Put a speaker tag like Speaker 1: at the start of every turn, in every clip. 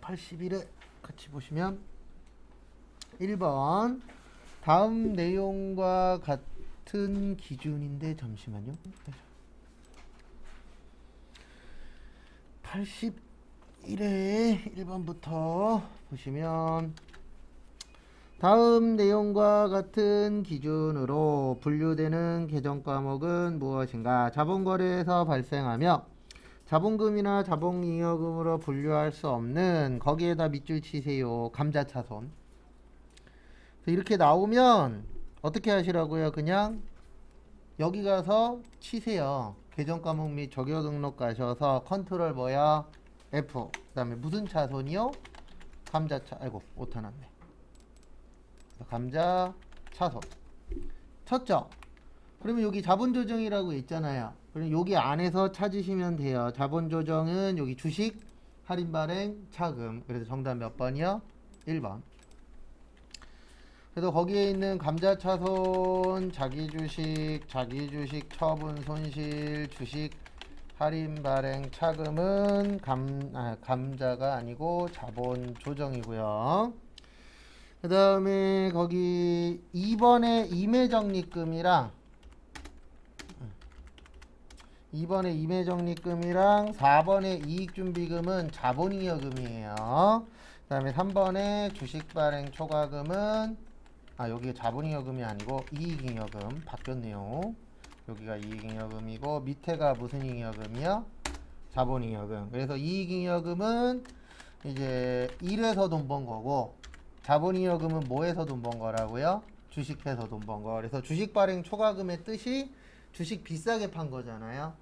Speaker 1: 81에 같이 보시면 1번 다음 내용과 같은 기준인데 잠시만요. 81에 1번부터 보시면 다음 내용과 같은 기준으로 분류되는 계정 과목은 무엇인가? 자본거래에서 발생하며 자본금이나 자본잉여금으로 분류할 수 없는 거기에다 밑줄 치세요. 감자차손. 이렇게 나오면 어떻게 하시라고요? 그냥 여기 가서 치세요. 계정 과목 및 적용 등록 가셔서 컨트롤 뭐야? F. 그 다음에 무슨 차손이요? 감자차. 아이고 오타 났네. 감자 차손 쳤죠? 그러면 여기 자본조정이라고 있잖아요. 그럼 여기 안에서 찾으시면 돼요. 자본조정은 여기 주식, 할인 발행, 차금. 그래서 정답 몇 번이요? 1번. 그래서 거기에 있는 감자 차손, 자기 주식 처분 손실, 주식, 할인 발행, 차금은 감자가 아니고 자본조정이고요. 그 다음에 거기 2번에 임의적립금이랑 4번의 이익준비금은 자본잉여금이에요. 그 다음에 3번의 주식발행 초과금은 여기 자본잉여금이 아니고 이익잉여금 바뀌었네요. 여기가 이익잉여금이고 밑에가 무슨 잉여금이요? 자본잉여금. 그래서 이익잉여금은 이제 일해서 돈 번 거고 자본잉여금은 뭐에서 돈 번 거라고요? 주식해서 돈 번 거. 그래서 주식발행 초과금의 뜻이 주식 비싸게 판 거잖아요.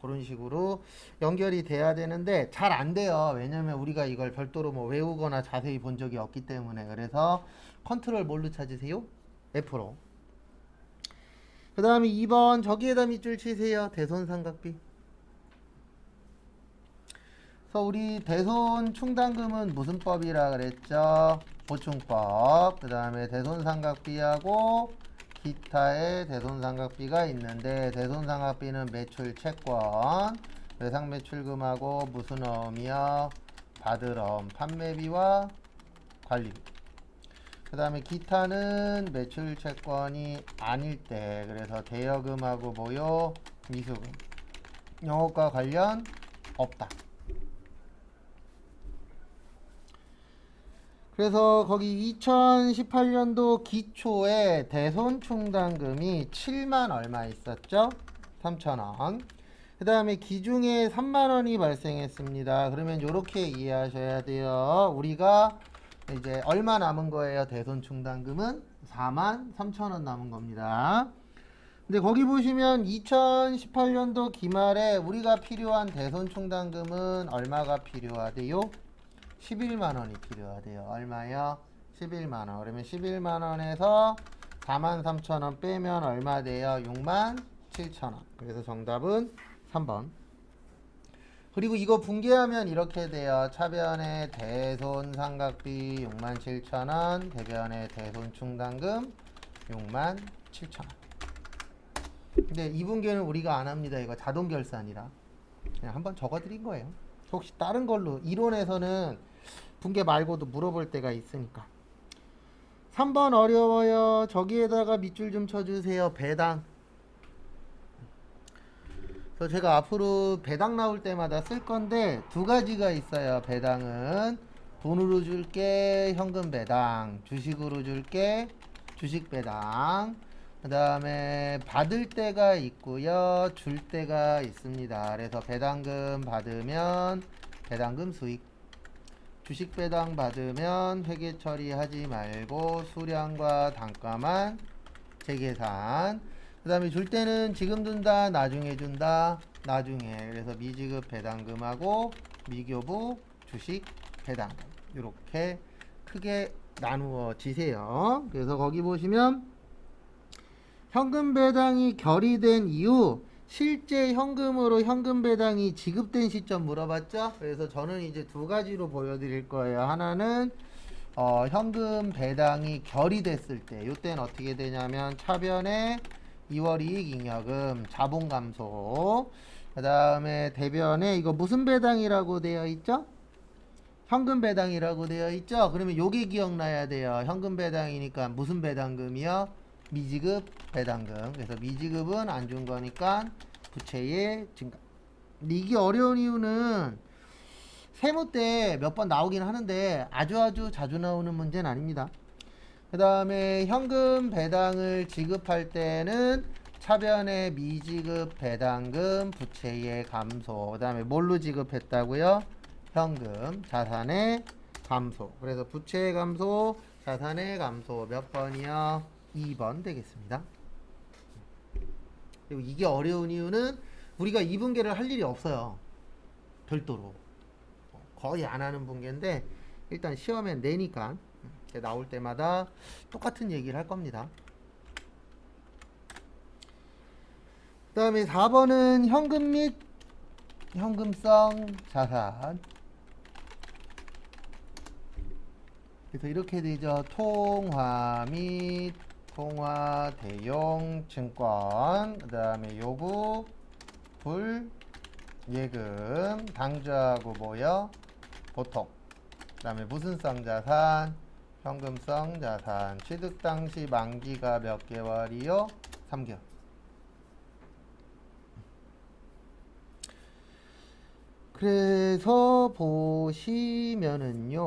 Speaker 1: 그런 식으로 연결이 돼야 되는데 잘 안 돼요. 왜냐면 우리가 이걸 별도로 뭐 외우거나 자세히 본 적이 없기 때문에. 그래서 컨트롤 뭘로 찾으세요? F로. 그 다음에 2번 저기에다 밑줄 치세요. 대손삼각비. 그래서 우리 대손 충당금은 무슨 법이라 그랬죠? 보충법. 그 다음에 대손삼각비하고 기타의 대손삼각비가 있는데 대손삼각비는 매출 채권, 외상매출금하고 무슨 어음이요? 받을어음, 판매비와 관리비. 그 다음에 기타는 매출 채권이 아닐 때, 그래서 대여금하고 뭐요? 미수금. 영업과 관련 없다. 그래서 거기 2018년도 기초에 대손충당금이 7만 얼마 있었죠? 3,000원. 그 다음에 기중에 3만원이 발생했습니다. 그러면 이렇게 이해하셔야 돼요. 우리가 이제 얼마 남은 거예요? 대손충당금은 4만 3천원 남은 겁니다. 근데 거기 보시면 2018년도 기말에 우리가 필요한 대손충당금은 얼마가 필요하대요? 11만원이 필요하대요. 얼마요? 11만원. 그러면 11만원에서 43,000원 빼면 얼마 돼요? 67,000원. 그래서 정답은 3번. 그리고 이거 분개하면 이렇게 돼요. 차변의 대손삼각비 67,000원, 대변의 대손충당금 67,000원. 근데 이 분개는 우리가 안 합니다. 이거 자동결산이라 그냥 한번 적어드린 거예요. 혹시 다른 걸로 이론에서는 분개 말고도 물어볼 때가 있으니까. 3번 어려워요. 저기에다가 밑줄 좀 쳐주세요. 배당. 그래서 제가 앞으로 배당 나올 때마다 쓸 건데 두 가지가 있어요. 배당은 돈으로 줄게 현금 배당, 주식으로 줄게 주식 배당. 그 다음에 받을 때가 있고요, 줄 때가 있습니다. 그래서 배당금 받으면 배당금 수익, 주식 배당 받으면 회계 처리하지 말고 수량과 단가만 재계산. 그 다음에 줄 때는 지금 준다, 나중에 준다, 나중에. 그래서 미지급 배당금하고 미교부 주식 배당금 이렇게 크게 나누어지세요. 그래서 거기 보시면 현금 배당이 결의된 이후 실제 현금으로 현금 배당이 지급된 시점 물어봤죠? 그래서 저는 이제 두 가지로 보여드릴 거예요. 하나는 현금 배당이 결의됐을 때, 이때는 어떻게 되냐면 차변에 2월 이익잉여금 자본 감소, 그 다음에 대변에 이거 무슨 배당이라고 되어 있죠? 현금 배당이라고 되어 있죠? 그러면 요게 기억나야 돼요. 현금 배당이니까 무슨 배당금이요? 미지급 배당금. 그래서 미지급은 안 준 거니까 부채의 증가. 근데 이게 어려운 이유는 세무 때 몇 번 나오긴 하는데 아주 자주 나오는 문제는 아닙니다. 그 다음에 현금 배당을 지급할 때는 차변의 미지급 배당금 부채의 감소. 그 다음에 뭘로 지급했다고요? 현금 자산의 감소. 그래서 부채의 감소, 자산의 감소 몇 번이요? 2번 되겠습니다. 그리고 이게 어려운 이유는 우리가 이분계를 할 일이 없어요. 별도로 거의 안 하는 분계인데 일단 시험에 내니까 나올 때마다 똑같은 얘기를 할 겁니다. 그 다음에 4번은 현금 및 현금성 자산. 그래서 이렇게 되죠. 통화 및 통화 대용 증권. 그 다음에 요구 불 예금. 당좌하고 뭐요? 보통. 그 다음에 무슨 성 자산? 현금성 자산. 취득 당시 만기가 몇 개월이요? 3개월. 그래서 보시면은요,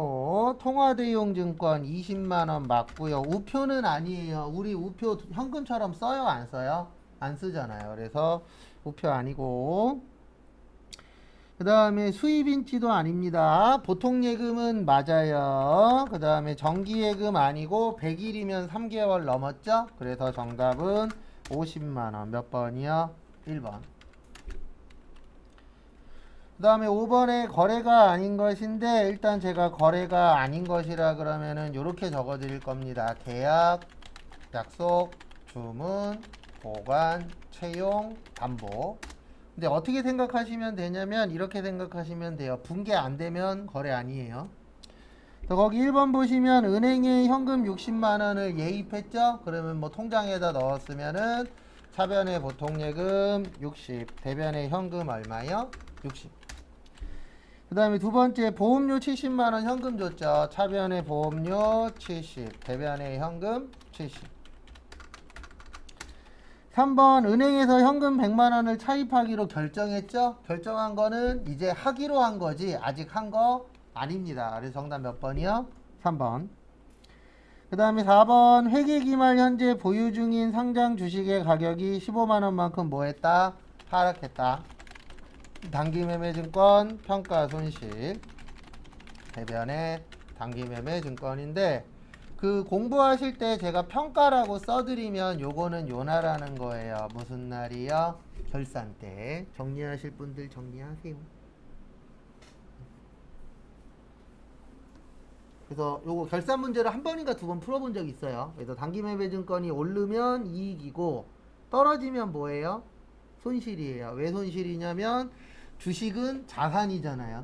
Speaker 1: 통화대용증권 20만원 맞고요. 우표는 아니에요. 우리 우표 현금처럼 써요? 안 써요? 안 쓰잖아요. 그래서 우표 아니고, 그 다음에 수입인지도 아닙니다. 보통예금은 맞아요. 그 다음에 정기예금 아니고 100일이면 3개월 넘었죠? 그래서 정답은 50만원. 몇 번이요? 1번. 그 다음에 5번에 거래가 아닌 것인데 일단 제가 거래가 아닌 것이라 그러면은 이렇게 적어 드릴 겁니다. 계약, 약속, 주문, 보관, 채용, 담보. 근데 어떻게 생각하시면 되냐면 이렇게 생각하시면 돼요. 분계 안 되면 거래 아니에요. 거기 1번 보시면 은행에 현금 60만원을 예입했죠? 그러면 뭐 통장에다 넣었으면은 차변에 보통예금 60, 대변에 현금 얼마요? 60. 그 다음에 두 번째 보험료 70만원 현금 줬죠. 차변에 보험료 70, 대변에 현금 70. 3번 은행에서 현금 100만원을 차입하기로 결정했죠. 결정한 거는 이제 하기로 한 거지 아직 한 거 아닙니다. 그래서 정답 몇 번이요? 3번. 그 다음에 4번 회계기말 현재 보유 중인 상장 주식의 가격이 15만원만큼 뭐했다? 하락했다. 단기매매증권 평가손실. 대변에 단기매매증권인데 그 공부하실 때 제가 평가라고 써드리면 요거는 요나라는 거예요. 무슨 날이요? 결산 때. 정리하실 분들 정리하세요. 그래서 요거 결산 문제를 한 번인가 두 번 풀어본 적 있어요. 그래서 단기매매증권이 오르면 이익이고 떨어지면 뭐예요? 손실이에요. 왜 손실이냐면 주식은 자산이잖아요.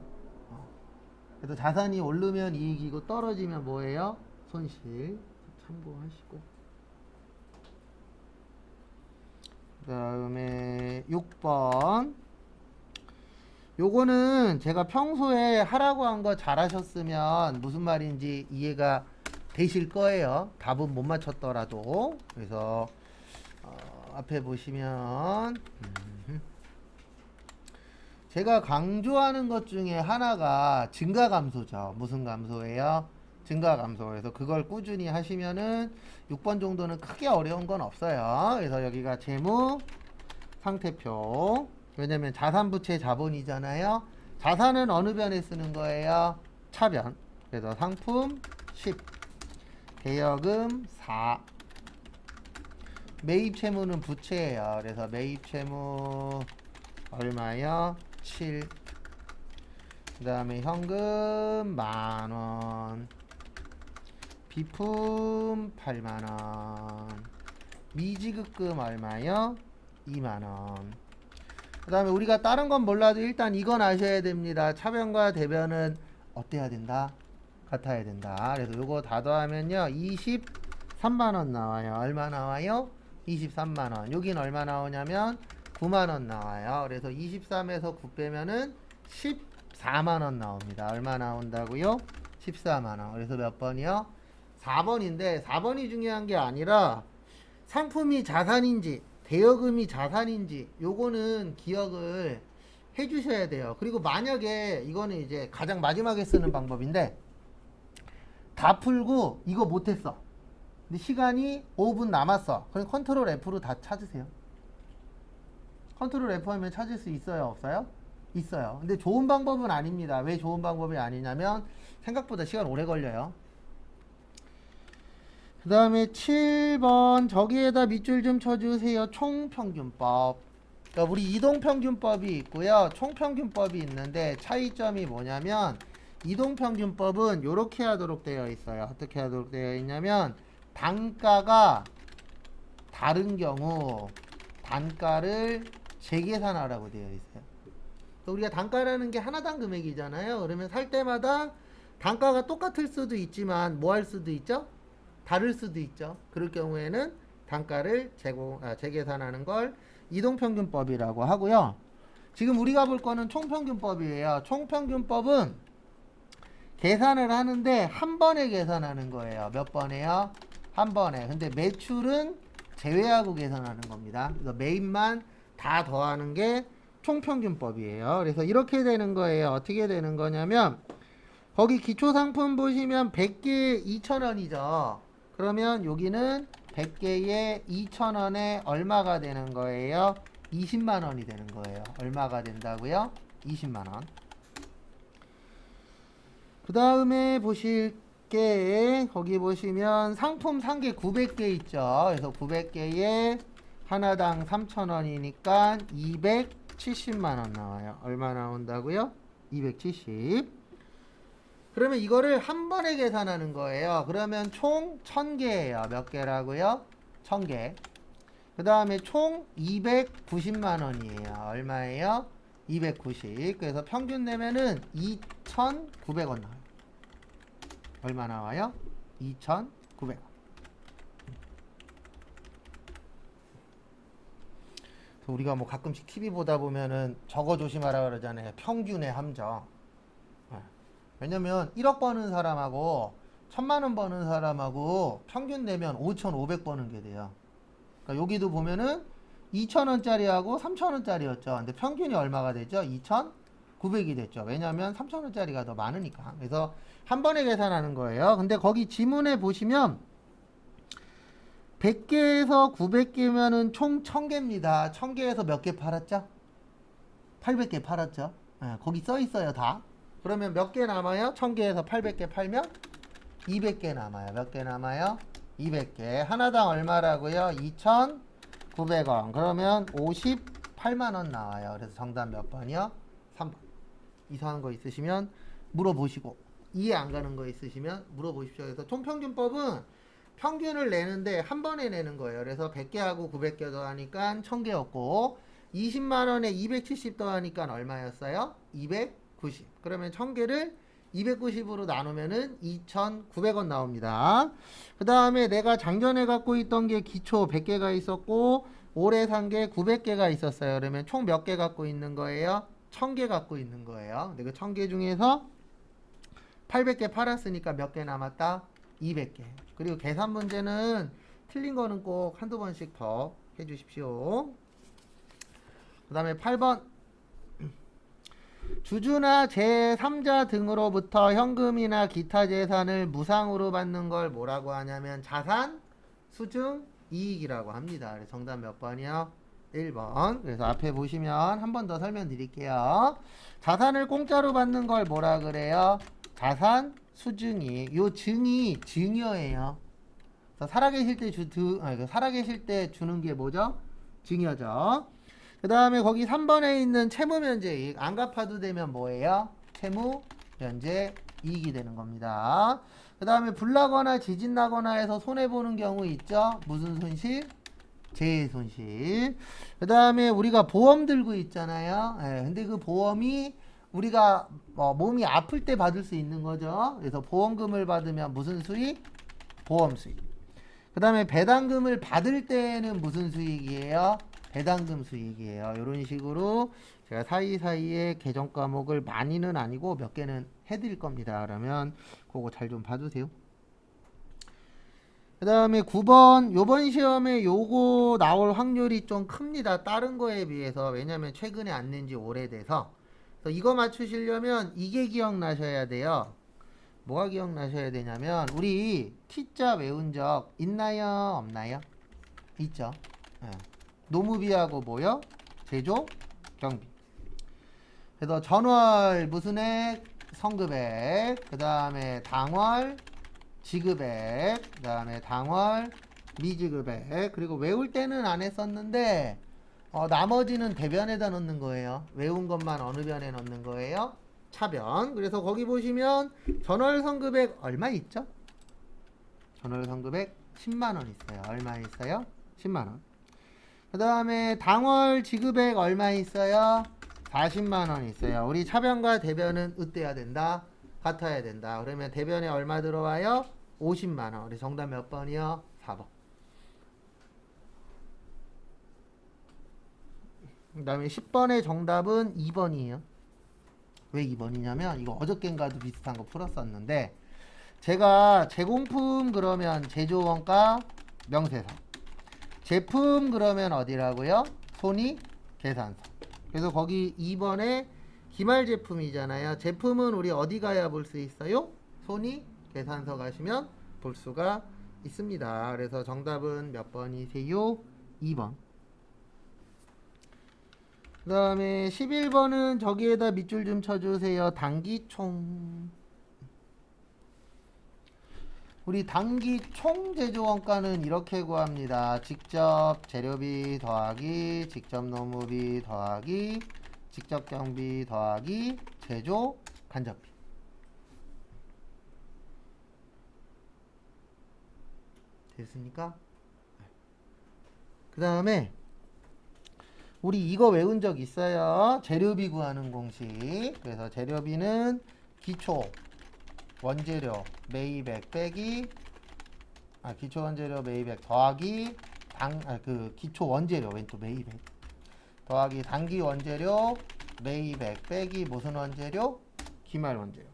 Speaker 1: 그래서 자산이 오르면 이익이고 떨어지면 뭐예요? 손실. 참고하시고. 그 다음에 6번. 요거는 제가 평소에 하라고 한 거 잘하셨으면 무슨 말인지 이해가 되실 거예요. 답은 못 맞췄더라도. 그래서 앞에 보시면 제가 강조하는 것 중에 하나가 증가 감소죠. 무슨 감소예요? 증가 감소. 그래서 그걸 꾸준히 하시면은 6번 정도는 크게 어려운 건 없어요. 그래서 여기가 재무 상태표. 왜냐면 자산부채 자본이잖아요. 자산은 어느 변에 쓰는 거예요? 차변. 그래서 상품 10, 대여금 4, 매입 채무는 부채예요. 그래서 매입 채무 얼마요? 7. 그 다음에 현금 만원, 비품 8만원, 미지급금 얼마요? 2만원. 그 다음에 우리가 다른 건 몰라도 일단 이건 아셔야 됩니다. 차변과 대변은 어때야 된다? 같아야 된다. 그래서 요거 다 더하면요 23만원 나와요. 얼마 나와요? 23만원. 여긴 얼마 나오냐면 9만원 나와요. 그래서 23에서 9 빼면은 14 14만원 나옵니다. 얼마 나온다고요? 14만원. 그래서 몇 번이요? 4번인데 4번이 중요한 게 아니라 상품이 자산인지 대여금이 자산인지 요거는 기억을 해 주셔야 돼요. 그리고 만약에 이거는 이제 가장 마지막에 쓰는 방법인데 다 풀고 이거 못했어. 근데 시간이 5분 남았어. 그럼 컨트롤 F로 다 찾으세요. 컨트롤 F 하면 찾을 수 있어요? 없어요? 있어요. 근데 좋은 방법은 아닙니다. 왜 좋은 방법이 아니냐면 생각보다 시간 오래 걸려요. 그 다음에 7번 저기에다 밑줄 좀 쳐주세요. 총평균법. 그러니까 우리 이동평균법이 있고요. 총평균법이 있는데 차이점이 뭐냐면 이동평균법은 이렇게 하도록 되어 있어요. 어떻게 하도록 되어 있냐면 단가가 다른 경우 단가를 재계산하라고 되어 있어요. 우리가 단가라는 게 하나당 금액이잖아요. 그러면 살 때마다 단가가 똑같을 수도 있지만 뭐 할 수도 있죠? 다를 수도 있죠. 그럴 경우에는 단가를 재계산하는 걸 이동평균법이라고 하고요. 지금 우리가 볼 거는 총평균법이에요. 총평균법은 계산을 하는데 한 번에 계산하는 거예요. 몇 번에요? 한 번에. 근데 매출은 제외하고 계산하는 겁니다. 그래서 매입만 다 더하는 게 총평균법이에요. 그래서 이렇게 되는 거예요. 어떻게 되는 거냐면 거기 기초상품 보시면 100개에 2,000원이죠. 그러면 여기는 100개에 2,000원에 얼마가 되는 거예요? 20만 원이 되는 거예요. 얼마가 된다고요? 20만 원. 그 다음에 보실 게 거기 보시면 상품 산 게 900개 있죠. 그래서 900개에 하나당 3,000원이니까 270만 원 나와요. 얼마 나온다고요? 270. 그러면 이거를 한 번에 계산하는 거예요. 그러면 총 1000개예요. 몇 개라고요? 1000개. 그 다음에 총 290만 원이에요. 얼마예요? 290. 그래서 평균 내면은 2,900원 나와요. 얼마 나와요? 2,900원. 우리가 뭐 가끔씩 TV 보다 보면은 저거 조심하라 그러잖아요. 평균의 함정. 왜냐면 1억 버는 사람하고 1,000만 원 버는 사람하고 평균 내면 5,500 버는 게 돼요. 그러니까 여기도 보면은 2,000원짜리하고 3,000원짜리였죠. 근데 평균이 얼마가 되죠? 2,900이 됐죠. 왜냐면 3,000원짜리가 더 많으니까. 그래서 한 번에 계산하는 거예요. 근데 거기 지문에 보시면 100개에서 900개면은 총 1000개입니다. 1000개에서 몇 개 팔았죠? 800개 팔았죠. 거기 써 있어요, 다. 그러면 몇 개 남아요? 1000개에서 800개 팔면 200개 남아요. 몇 개 남아요? 200개. 하나당 얼마라고요? 2,900원. 그러면 58만 원 나와요. 그래서 정답 몇 번이요? 3번. 이상한 거 있으시면 물어보시고, 이해 안 가는 거 있으시면 물어보십시오. 그래서 총평균법은 평균을 내는데 한 번에 내는 거예요. 그래서 100개하고 900개 더하니까 1000개였고 20만 원에 270 더하니까 얼마였어요? 290. 그러면 1000개를 290으로 나누면은 2,900원 나옵니다. 그 다음에 내가 작년에 갖고 있던 게 기초 100개가 있었고 올해 산 게 900개가 있었어요. 그러면 총 몇 개 갖고 있는 거예요? 1000개 갖고 있는 거예요. 근데 그 1000개 중에서 800개 팔았으니까 몇 개 남았다? 200개. 그리고 계산 문제는 틀린 거는 꼭 한두 번씩 더 해주십시오. 그 다음에 8번. 주주나 제3자 등으로부터 현금이나 기타 재산을 무상으로 받는 걸 뭐라고 하냐면 자산, 수증, 이익이라고 합니다. 그래서 정답 몇 번이요? 1번. 그래서 앞에 보시면 한 번 더 설명드릴게요. 자산을 공짜로 받는 걸 뭐라 그래요? 자산, 수증이. 요 증이 증여예요. 그래서 살아계실 때 살아계실 때 주는 게 뭐죠? 증여죠. 그 다음에 거기 3번에 있는 채무면제이익 안 갚아도 되면 뭐예요? 채무면제이익이 되는 겁니다. 그 다음에 불나거나 지진나거나 해서 손해보는 경우 있죠? 무슨 손실? 재해손실. 그 다음에 우리가 보험 들고 있잖아요. 근데 그 보험이 우리가 몸이 아플 때 받을 수 있는 거죠. 그래서 보험금을 받으면 무슨 수익? 보험 수익. 그 다음에 배당금을 받을 때는 무슨 수익이에요? 배당금 수익이에요. 이런 식으로 제가 사이사이에 개정 과목을 많이는 아니고 몇 개는 해드릴 겁니다. 그러면 그거 잘 좀 봐주세요. 그 다음에 9번, 요번 시험에 요거 나올 확률이 좀 큽니다. 다른 거에 비해서. 왜냐면 최근에 안 낸 지 오래돼서. 그래서 이거 맞추시려면 이게 기억나셔야 돼요. 뭐가 기억나셔야 되냐면, 우리 T자 외운 적 있나요? 없나요? 있죠. 예. 노무비하고 뭐요? 제조, 경비. 그래서 전월 무슨 액? 성급액. 그 다음에 당월, 지급액. 그 다음에 당월, 미지급액. 그리고 외울 때는 안 했었는데 나머지는 대변에다 넣는 거예요. 외운 것만 어느 변에 넣는 거예요? 차변. 그래서 거기 보시면 전월 성급액 얼마 있죠? 전월 성급액 10만원 있어요. 얼마 있어요? 10만원. 그 다음에 당월 지급액 얼마 있어요? 40만원 있어요. 우리 차변과 대변은 으떼야 된다? 같아야 된다. 그러면 대변에 얼마 들어와요? 50만원. 우리 정답 몇 번이요? 4번. 그 다음에 10번의 정답은 2번이에요. 왜 2번이냐면 이거 어저께인가도 비슷한 거 풀었었는데, 제가 제공품 그러면 제조원가 명세서, 제품 그러면 어디라고요? 손익 계산서. 그래서 거기 2번에 기말 제품이잖아요. 제품은 우리 어디 가야 볼 수 있어요? 손익 계산서 가시면 볼 수가 있습니다. 그래서 정답은 몇 번이세요? 2번. 그 다음에 11번은 저기에다 밑줄 좀 쳐주세요. 당기총. 우리 당기총 제조원가는 이렇게 구합니다. 직접 재료비 더하기 직접 노무비 더하기 직접 경비 더하기 제조 간접비. 됐습니까? 그 다음에 우리 이거 외운 적 있어요. 재료비 구하는 공식. 그래서 재료비는 기초 원재료 매입액 빼기 기초 원재료 매입액 더하기 기초 원재료 웬 또 매입액 더하기 단기 원재료 매입액 빼기 무슨 원재료? 기말 원재료.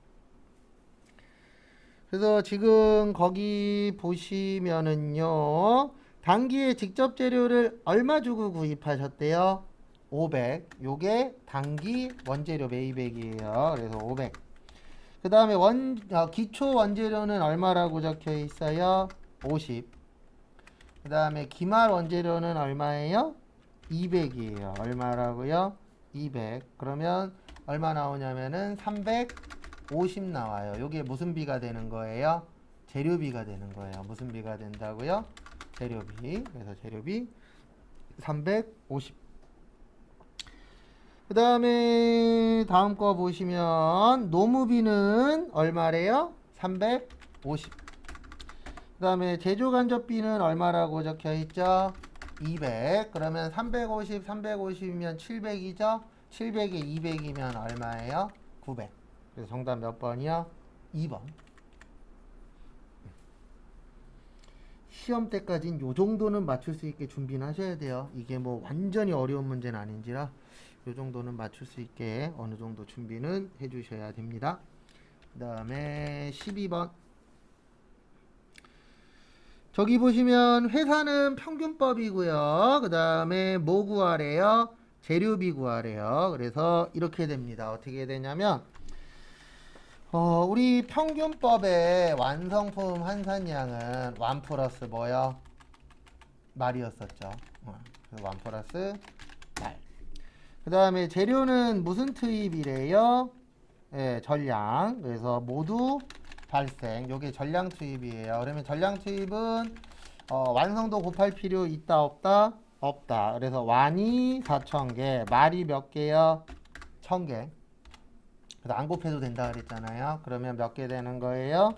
Speaker 1: 그래서 지금 거기 보시면은요, 단기에 직접 재료를 얼마 주고 구입하셨대요? 500. 요게 단기 원재료 매입액이에요. 그래서 500. 그 다음에 기초 원재료는 얼마라고 적혀 있어요? 50. 그 다음에 기말 원재료는 얼마예요? 200이에요. 얼마라고요? 200. 그러면 얼마 나오냐면은 350 나와요. 요게 무슨 비가 되는 거예요? 재료비가 되는 거예요. 무슨 비가 된다고요? 재료비. 그래서 재료비 350. 그 다음에 다음 거 보시면 노무비는 얼마래요? 350. 그 다음에 제조간접비는 얼마라고 적혀 있죠? 200. 그러면 350, 350이면 700이죠? 700에 200이면 얼마예요? 900. 그래서 정답 몇 번이요? 2번. 시험 때까지는 요 정도는 맞출 수 있게 준비는 하셔야 돼요. 이게 뭐 완전히 어려운 문제는 아닌지라 요 정도는 맞출 수 있게 어느 정도 준비는 해 주셔야 됩니다. 그 다음에 12번. 저기 보시면 회사는 평균법이고요. 그 다음에 뭐 구하래요? 재료비 구하래요. 그래서 이렇게 됩니다. 어떻게 되냐면 우리 평균법의 완성품 환산량은 1 플러스 뭐요? 말이었었죠. 1 플러스 말. 그 다음에 재료는 무슨 투입이래요? 예, 전량. 그래서 모두 발생. 요게 전량 투입이에요. 그러면 전량 투입은 완성도 곱할 필요 있다 없다? 없다. 그래서 완이 4,000개, 말이 몇 개요? 1,000개. 그래서 안 곱해도 된다 그랬잖아요. 그러면 몇 개 되는 거예요?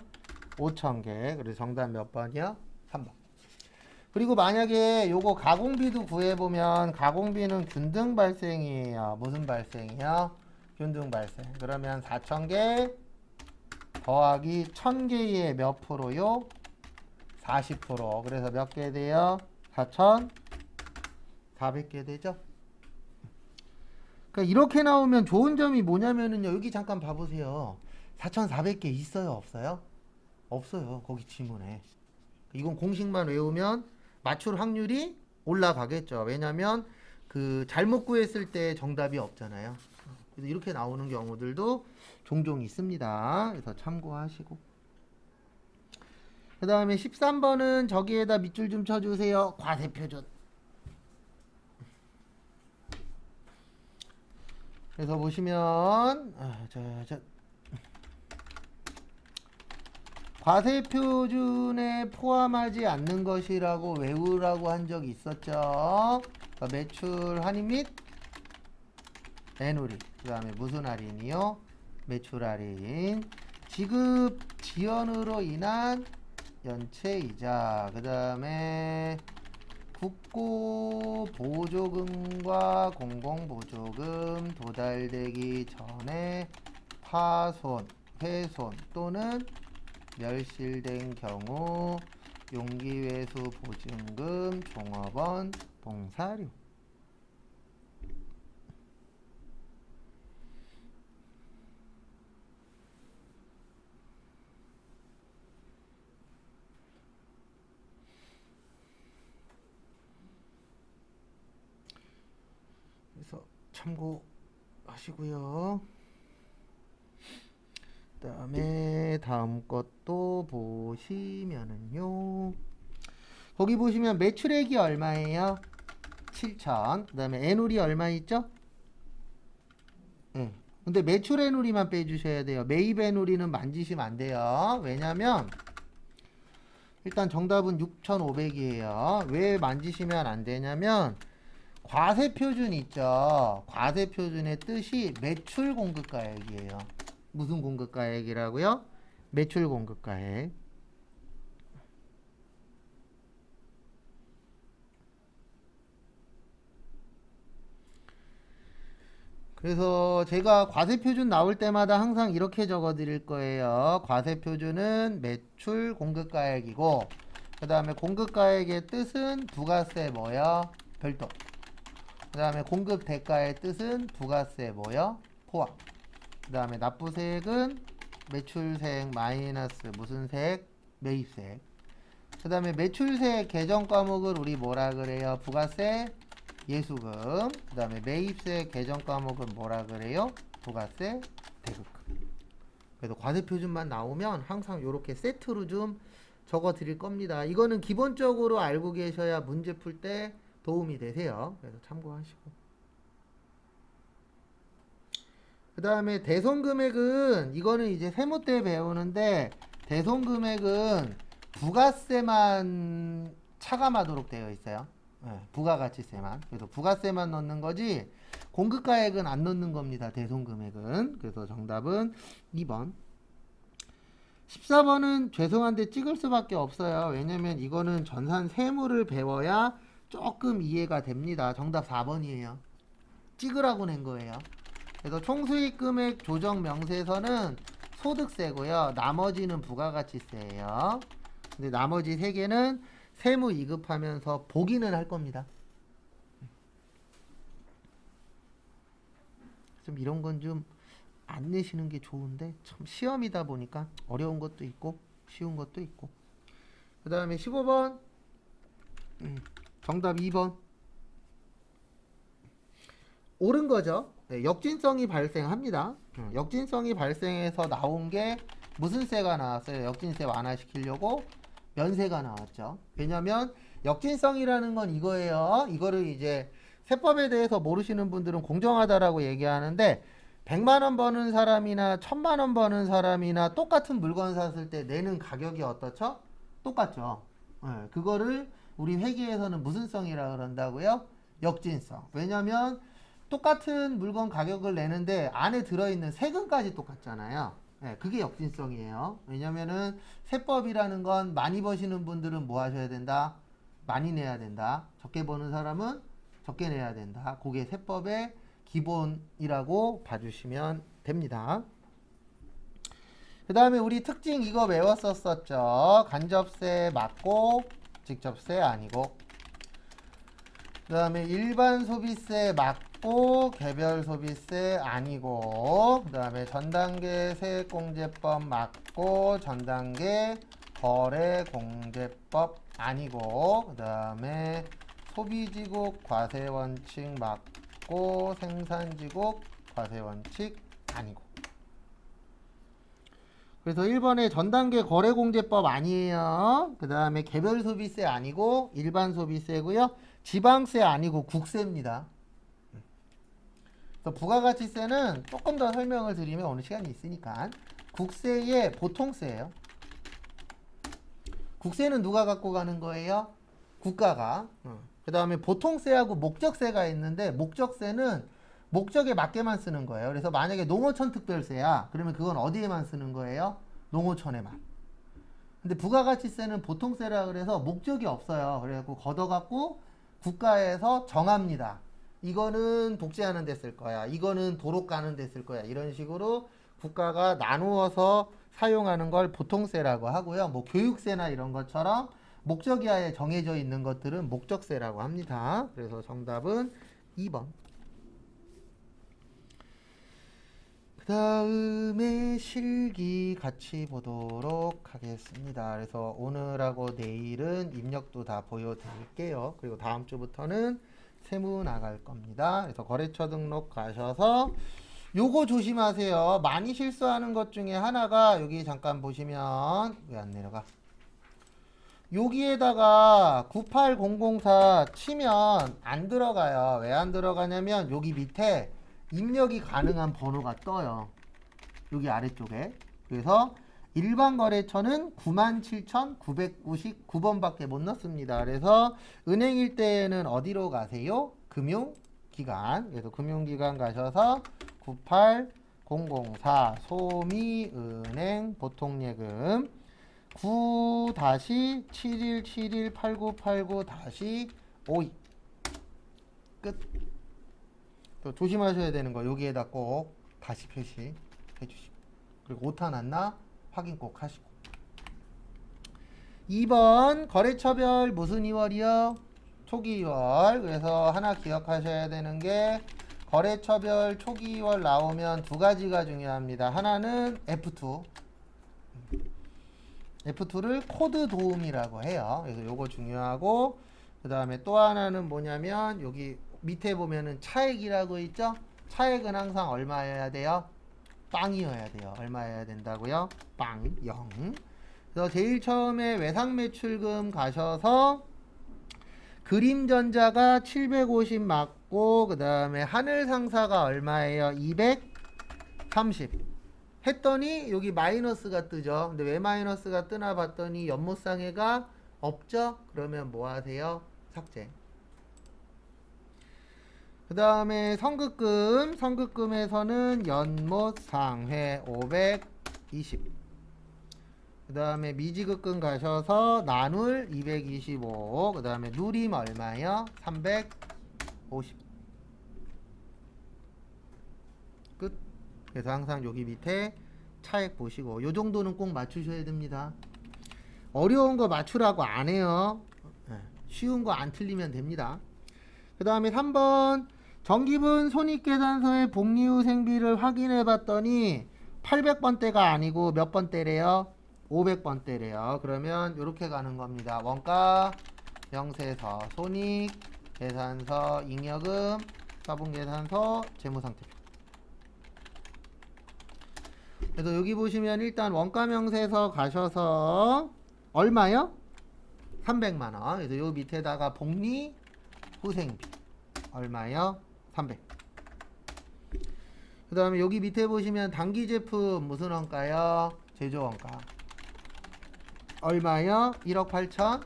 Speaker 1: 5,000개. 그래서 정답 몇 번이요? 3번. 그리고 만약에 요거 가공비도 구해보면 가공비는 균등 발생이에요. 무슨 발생이요? 균등 발생. 그러면 4,000개 더하기 1,000개의 몇 프로요? 40%. 그래서 몇 개 돼요? 4,400개 되죠? 그러니까 이렇게 나오면 좋은 점이 뭐냐면은요. 여기 잠깐 봐보세요. 4,400개 있어요, 없어요? 없어요. 거기 지문에. 이건 공식만 외우면 맞출 확률이 올라가겠죠. 왜냐면 그 잘못 구했을 때 정답이 없잖아요. 그래서 이렇게 나오는 경우들도 종종 있습니다. 그래서 참고하시고. 그 다음에 13번은 저기에다 밑줄 좀 쳐주세요. 과세표준. 그래서 보시면 과세표준에 포함하지 않는 것이라고 외우라고 한 적이 있었죠. 그러니까 매출 할인 및 애누리. 그 다음에 무슨 할인이요? 매출 할인. 지급 지연으로 인한 연체이자. 그 다음에 국고 보조금과 공공보조금 도달되기 전에 파손, 훼손 또는 멸실된 경우 용기회수 보증금, 종업원, 봉사료. 그래서 참고하시고요. 그다음에 다음 것도 보시면은요. 거기 보시면 매출액이 얼마예요? 7천. 그다음에 애누리 얼마 있죠? 네. 근데 매출 애누리만 빼주셔야 돼요. 매입 애누리는 만지시면 안 돼요. 왜냐면 일단 정답은 6,500이에요. 왜 만지시면 안 되냐면 과세표준 있죠. 과세표준의 뜻이 매출 공급가액이에요. 무슨 공급가액이라고요? 매출 공급가액. 그래서 제가 과세표준 나올 때마다 항상 이렇게 적어 드릴 거예요. 과세표준은 매출 공급가액이고, 그 다음에 공급가액의 뜻은 부가세 뭐요? 별도. 그 다음에 공급대가의 뜻은 부가세 뭐요? 포함. 그 다음에 납부세액은 매출세액 마이너스 무슨 세액? 매입세액. 그 다음에 매출세액 계정 과목을 우리 뭐라 그래요? 부가세, 예수금. 그 다음에 매입세액 계정 과목은 뭐라 그래요? 부가세, 대급금. 그래서 과세표준만 나오면 항상 이렇게 세트로 좀 적어 드릴 겁니다. 이거는 기본적으로 알고 계셔야 문제 풀 때 도움이 되세요. 그래서 참고하시고. 그 다음에 대손금액은 이거는 이제 세무 때 배우는데 대손금액은 부가세만 차감하도록 되어 있어요. 네, 부가가치세만. 그래서 부가세만 넣는 거지 공급가액은 안 넣는 겁니다. 대손금액은. 그래서 정답은 2번. 14번은 죄송한데 찍을 수밖에 없어요. 왜냐면 이거는 전산 세무를 배워야 조금 이해가 됩니다. 정답 4번이에요. 찍으라고 낸 거예요. 그래서 총수익금액 조정 명세서는 소득세고요. 나머지는 부가가치세예요. 근데 나머지 3개는 세무 이급하면서 보기는 할 겁니다. 좀 이런 건 좀 안 내시는 게 좋은데 참 시험이다 보니까 어려운 것도 있고 쉬운 것도 있고. 그 다음에 15번 정답 2번. 옳은 거죠. 네, 역진성이 발생합니다. 역진성이 발생해서 나온 게 무슨 세가 나왔어요? 역진세 완화시키려고 면세가 나왔죠. 왜냐면 역진성이라는 건 이거예요. 이거를 이제 세법에 대해서 모르시는 분들은 공정하다라고 얘기하는데 100만원 버는 사람이나 1000만원 버는 사람이나 똑같은 물건 샀을 때 내는 가격이 어떻죠? 똑같죠. 네, 그거를 우리 회계에서는 무슨 성이라 그런다고요? 역진성. 왜냐면 똑같은 물건 가격을 내는데 안에 들어있는 세금까지 똑같잖아요. 네, 그게 역진성이에요. 왜냐면은 세법이라는 건 많이 버시는 분들은 뭐 하셔야 된다? 많이 내야 된다. 적게 버는 사람은 적게 내야 된다. 그게 세법의 기본이라고 봐주시면 됩니다. 그 다음에 우리 특징 이거 외웠었었죠. 간접세 맞고 직접세 아니고. 그 다음에 일반 소비세 맞고 맞고 개별 소비세 아니고 그 다음에 전단계 세액공제법 맞고 전단계 거래공제법 아니고 그 다음에 소비지국 과세원칙 맞고 생산지국 과세원칙 아니고. 그래서 1번에 전단계 거래공제법 아니에요. 그 다음에 개별 소비세 아니고 일반 소비세고요. 지방세 아니고 국세입니다. 그래서 부가가치세는 조금 더 설명을 드리면 오늘 시간이 있으니까 국세의 보통세예요. 국세는 누가 갖고 가는 거예요? 국가가. 그 다음에 보통세하고 목적세가 있는데 목적세는 목적에 맞게만 쓰는 거예요. 그래서 만약에 농어촌 특별세야 그러면 그건 어디에만 쓰는 거예요? 농어촌에만. 근데 부가가치세는 보통세라 그래서 목적이 없어요. 그래갖고 걷어갖고 국가에서 정합니다. 이거는 복지하는 데 쓸 거야. 이거는 도로 가는 데 쓸 거야. 이런 식으로 국가가 나누어서 사용하는 걸 보통세라고 하고요. 뭐 교육세나 이런 것처럼 목적이하에 정해져 있는 것들은 목적세라고 합니다. 그래서 정답은 2번. 그 다음에 실기 같이 보도록 하겠습니다. 그래서 오늘하고 내일은 입력도 다 보여드릴게요. 그리고 다음 주부터는 세무 나갈 겁니다. 그래서 거래처 등록 가셔서 요거 조심하세요. 많이 실수하는 것 중에 하나가 여기 잠깐 보시면 왜 안 내려가? 여기에다가 98004 치면 안 들어가요. 왜 안 들어가냐면 여기 밑에 입력이 가능한 번호가 떠요. 여기 아래쪽에. 그래서 일반 거래처는 97,999번밖에 못 넣습니다. 그래서 은행일 때는 어디로 가세요? 금융기관. 그래서 금융기관 가셔서 98004 소미은행 보통예금 9-71718989-52 끝. 또 조심하셔야 되는 거 여기에다 꼭 다시 표시해 주시고 그리고 오타 났나 확인 꼭 하시고. 2번 거래처별 무슨 2월이요? 초기 2월. 그래서 하나 기억하셔야 되는 게 거래처별 초기 2월 나오면 두 가지가 중요합니다. 하나는 F2. F2를 코드 도움이라고 해요. 그래서 요거 중요하고 그 다음에 또 하나는 뭐냐면 여기 밑에 보면은 차액이라고 있죠? 차액은 항상 얼마여야 돼요? 빵이어야 돼요. 얼마여야 된다고요? 빵, 0. 그래서 제일 처음에 외상매출금 가셔서 그림전자가 750 맞고 그 다음에 하늘상사가 얼마예요? 230 했더니 여기 마이너스가 뜨죠. 근데 왜 마이너스가 뜨나 봤더니 연못상해가 없죠? 그러면 뭐 하세요? 삭제. 그 다음에 선급금에서는 연못상회 520. 그 다음에 미지급금 가셔서 나눌 225. 그 다음에 누림 얼마요? 350. 끝. 그래서 항상 여기 밑에 차액 보시고 요 정도는 꼭 맞추셔야 됩니다. 어려운 거 맞추라고 안 해요. 쉬운 거 안 틀리면 됩니다. 그 다음에 3번 정기분 손익계산서의 복리후생비를 확인해 봤더니 800번대가 아니고 몇 번대래요? 500번대래요. 그러면 이렇게 가는 겁니다. 원가, 명세서, 손익계산서, 잉여금, 가분계산서, 재무상태표. 그래서 여기 보시면 일단 원가명세서 가셔서 얼마요? 300만원. 그래서 요 밑에다가 복리후생비 얼마요? 300. 그 다음에 여기 밑에 보시면 단기제품 무슨 원가요? 제조원가 얼마요? 1억 8천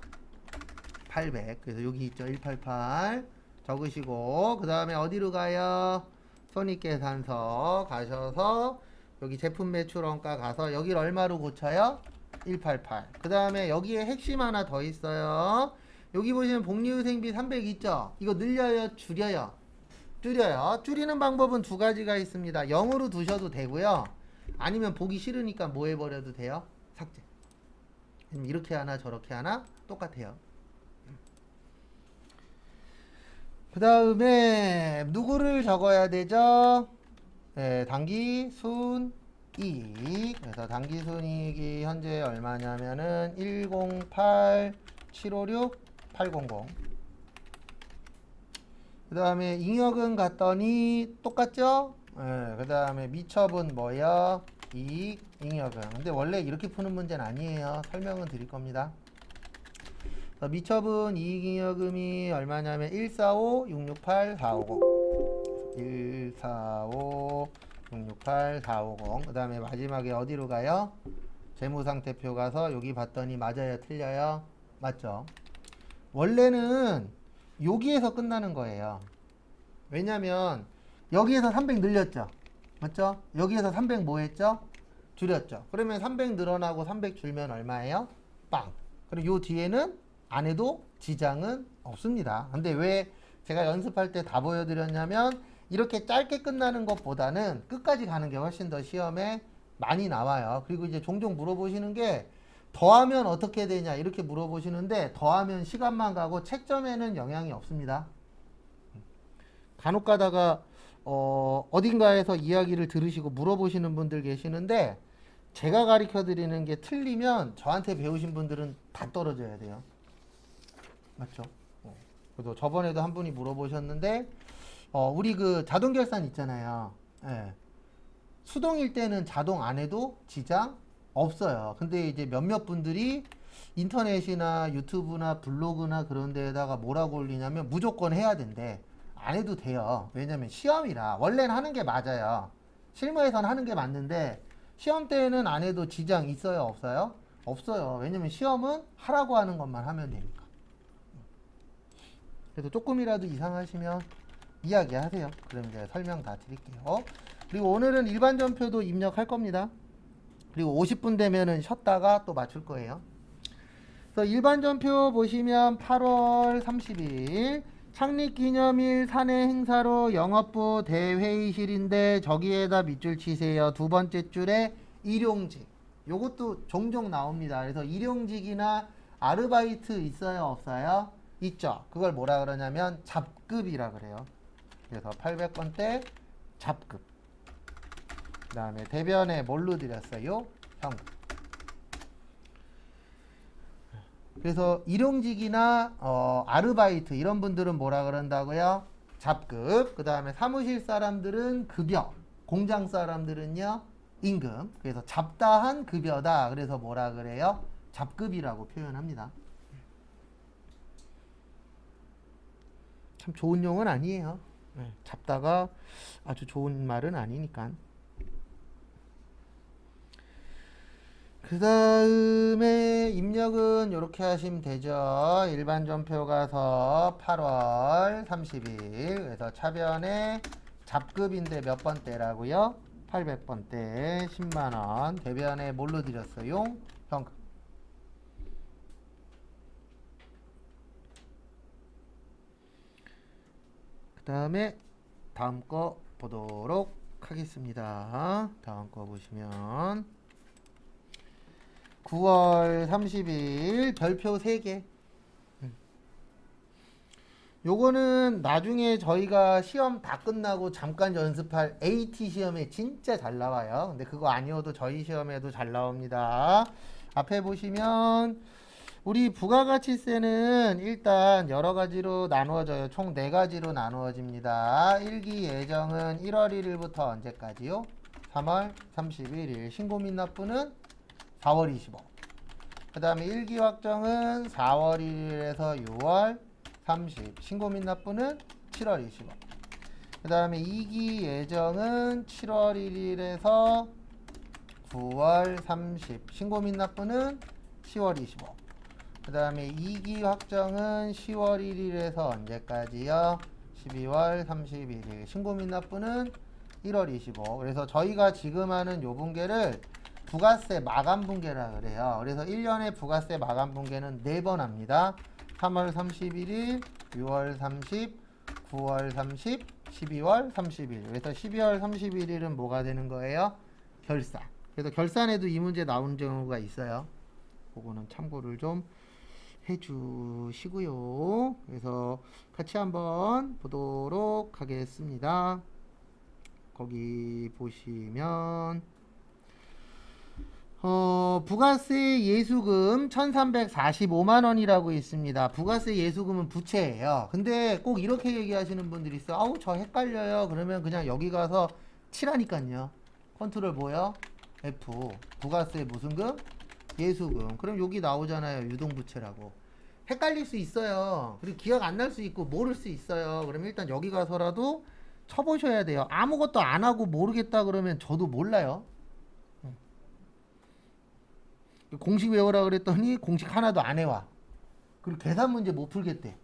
Speaker 1: 800. 그래서 여기 있죠. 188 적으시고 그 다음에 어디로 가요? 손익계산서 가셔서 여기 제품 매출 원가 가서 여기를 얼마로 고쳐요? 188. 그 다음에 여기에 핵심 하나 더 있어요. 여기 보시면 복리후생비 300 있죠? 이거 늘려요? 줄여요? 줄여요. 줄이는 방법은 두 가지가 있습니다. 0으로 두셔도 되고요. 아니면 보기 싫으니까 뭐 해버려도 돼요? 삭제. 이렇게 하나 저렇게 하나 똑같아요. 그 다음에 누구를 적어야 되죠? 네, 당기 순이익. 그래서 당기 순이익이 현재 얼마냐면은 108,756,800. 그 다음에 잉여금 갔더니 똑같죠? 네, 그 다음에 미첩은 뭐야? 이익, 잉여금. 근데 원래 이렇게 푸는 문제는 아니에요. 설명은 드릴 겁니다. 미첩은 이익잉여금이 얼마냐면 145, 668, 450. 145, 668, 450. 그 다음에 마지막에 어디로 가요? 재무상태표 가서 여기 봤더니 맞아요? 틀려요? 맞죠? 원래는 여기에서 끝나는 거예요. 왜냐면 여기에서 300 늘렸죠? 맞죠? 여기에서 300 뭐 했죠? 줄였죠? 그러면 300 늘어나고 300 줄면 얼마예요? 빵. 그리고 요 뒤에는 안 해도 지장은 없습니다. 근데 왜 제가 연습할 때 다 보여드렸냐면 이렇게 짧게 끝나는 것보다는 끝까지 가는 게 훨씬 더 시험에 많이 나와요. 그리고 이제 종종 물어보시는 게 더하면 어떻게 되냐 이렇게 물어보시는데 더하면 시간만 가고 채점에는 영향이 없습니다. 간혹 가다가 어딘가에서 이야기를 들으시고 물어보시는 분들 계시는데 제가 가르쳐 드리는 게 틀리면 저한테 배우신 분들은 다 떨어져야 돼요. 맞죠? 그래도 저번에도 한 분이 물어보셨는데 우리 그 자동 결산 있잖아요. 예. 수동일 때는 자동 안 해도 지장 없어요. 근데 이제 몇몇 분들이 인터넷이나 유튜브나 블로그나 그런 데에다가 뭐라고 올리냐면 무조건 해야 된대. 안 해도 돼요. 왜냐면 시험이라. 원래는 하는 게 맞아요. 실무에서는 하는 게 맞는데 시험 때는 안 해도 지장 있어요? 없어요? 없어요. 왜냐면 시험은 하라고 하는 것만 하면 되니까. 그래서 조금이라도 이상하시면 이야기하세요. 그럼 제가 설명 다 드릴게요. 그리고 오늘은 일반 전표도 입력할 겁니다. 그리고 50분 되면은 쉬었다가 또 맞출 거예요. 그래서 일반 전표 보시면 8월 30일 창립기념일 사내 행사로 영업부 대회의실인데 저기에다 밑줄 치세요. 두 번째 줄에 일용직. 요것도 종종 나옵니다. 그래서 일용직이나 아르바이트 있어요? 없어요? 있죠. 그걸 뭐라 그러냐면 잡급이라 그래요. 그래서 800번대 잡급. 그 다음에 대변에 뭘로 드렸어요? 현금. 그래서 일용직이나 아르바이트 이런 분들은 뭐라 그런다고요? 잡급. 그 다음에 사무실 사람들은 급여. 공장 사람들은요? 임금. 그래서 잡다한 급여다. 그래서 뭐라 그래요? 잡급이라고 표현합니다. 참 좋은 용어는 아니에요. 잡다가 아주 좋은 말은 아니니까. 그 다음에 입력은 이렇게 하시면 되죠. 일반 전표 가서 8월 30일. 그래서 차변에 잡급인데 몇 번대라고요? 800번대 10만원. 대변에 뭘로 드렸어요? 현금. 그 다음에 다음 거 보도록 하겠습니다. 다음 거 보시면 9월 30일 별표 3개. 요거는 나중에 저희가 시험 다 끝나고 잠깐 연습할 AT 시험에 진짜 잘 나와요. 근데 그거 아니어도 저희 시험에도 잘 나옵니다. 앞에 보시면 우리 부가가치세는 일단 여러 가지로 나누어져요. 총 4가지로 나누어집니다. 일기 예정은 1월 1일부터 언제까지요? 3월 31일. 신고 및 납부는 4월 25. 그 다음에 일기 확정은 4월 1일에서 6월 30. 신고 및 납부는 7월 25. 그 다음에 2기 예정은 7월 1일에서 9월 30. 신고 및 납부는 10월 25. 그 다음에 2기 확정은 10월 1일에서 언제까지요? 12월 31일. 신고 및 납부는 1월 25. 그래서 저희가 지금 하는 요 분계를 부가세 마감 분계라 그래요. 그래서 1년에 부가세 마감 분계는 4번 합니다. 3월 31일, 6월 30, 9월 30, 12월 31일. 그래서 12월 31일은 뭐가 되는 거예요? 결산. 그래서 결산에도 이 문제 나온 경우가 있어요. 그거는 참고를 좀 해주시고요. 그래서 같이 한번 보도록 하겠습니다. 거기 보시면 부가세 예수금 1345만원이라고 있습니다. 부가세 예수금은 부채예요. 근데 꼭 이렇게 얘기하시는 분들이 있어요. 아우 저 헷갈려요. 그러면 그냥 여기 가서 치라니까요. 컨트롤 뭐요? F. 부가세 무슨 금? 예수금. 그럼 여기 나오잖아요. 유동부채라고. 헷갈릴 수 있어요. 그리고 기억 안 날 수 있고 모를 수 있어요. 그럼 일단 여기 가서라도 쳐보셔야 돼요. 아무것도 안 하고 모르겠다 그러면 저도 몰라요. 공식 외워라 그랬더니 공식 하나도 안 해와. 그리고 계산 문제 못 풀겠대.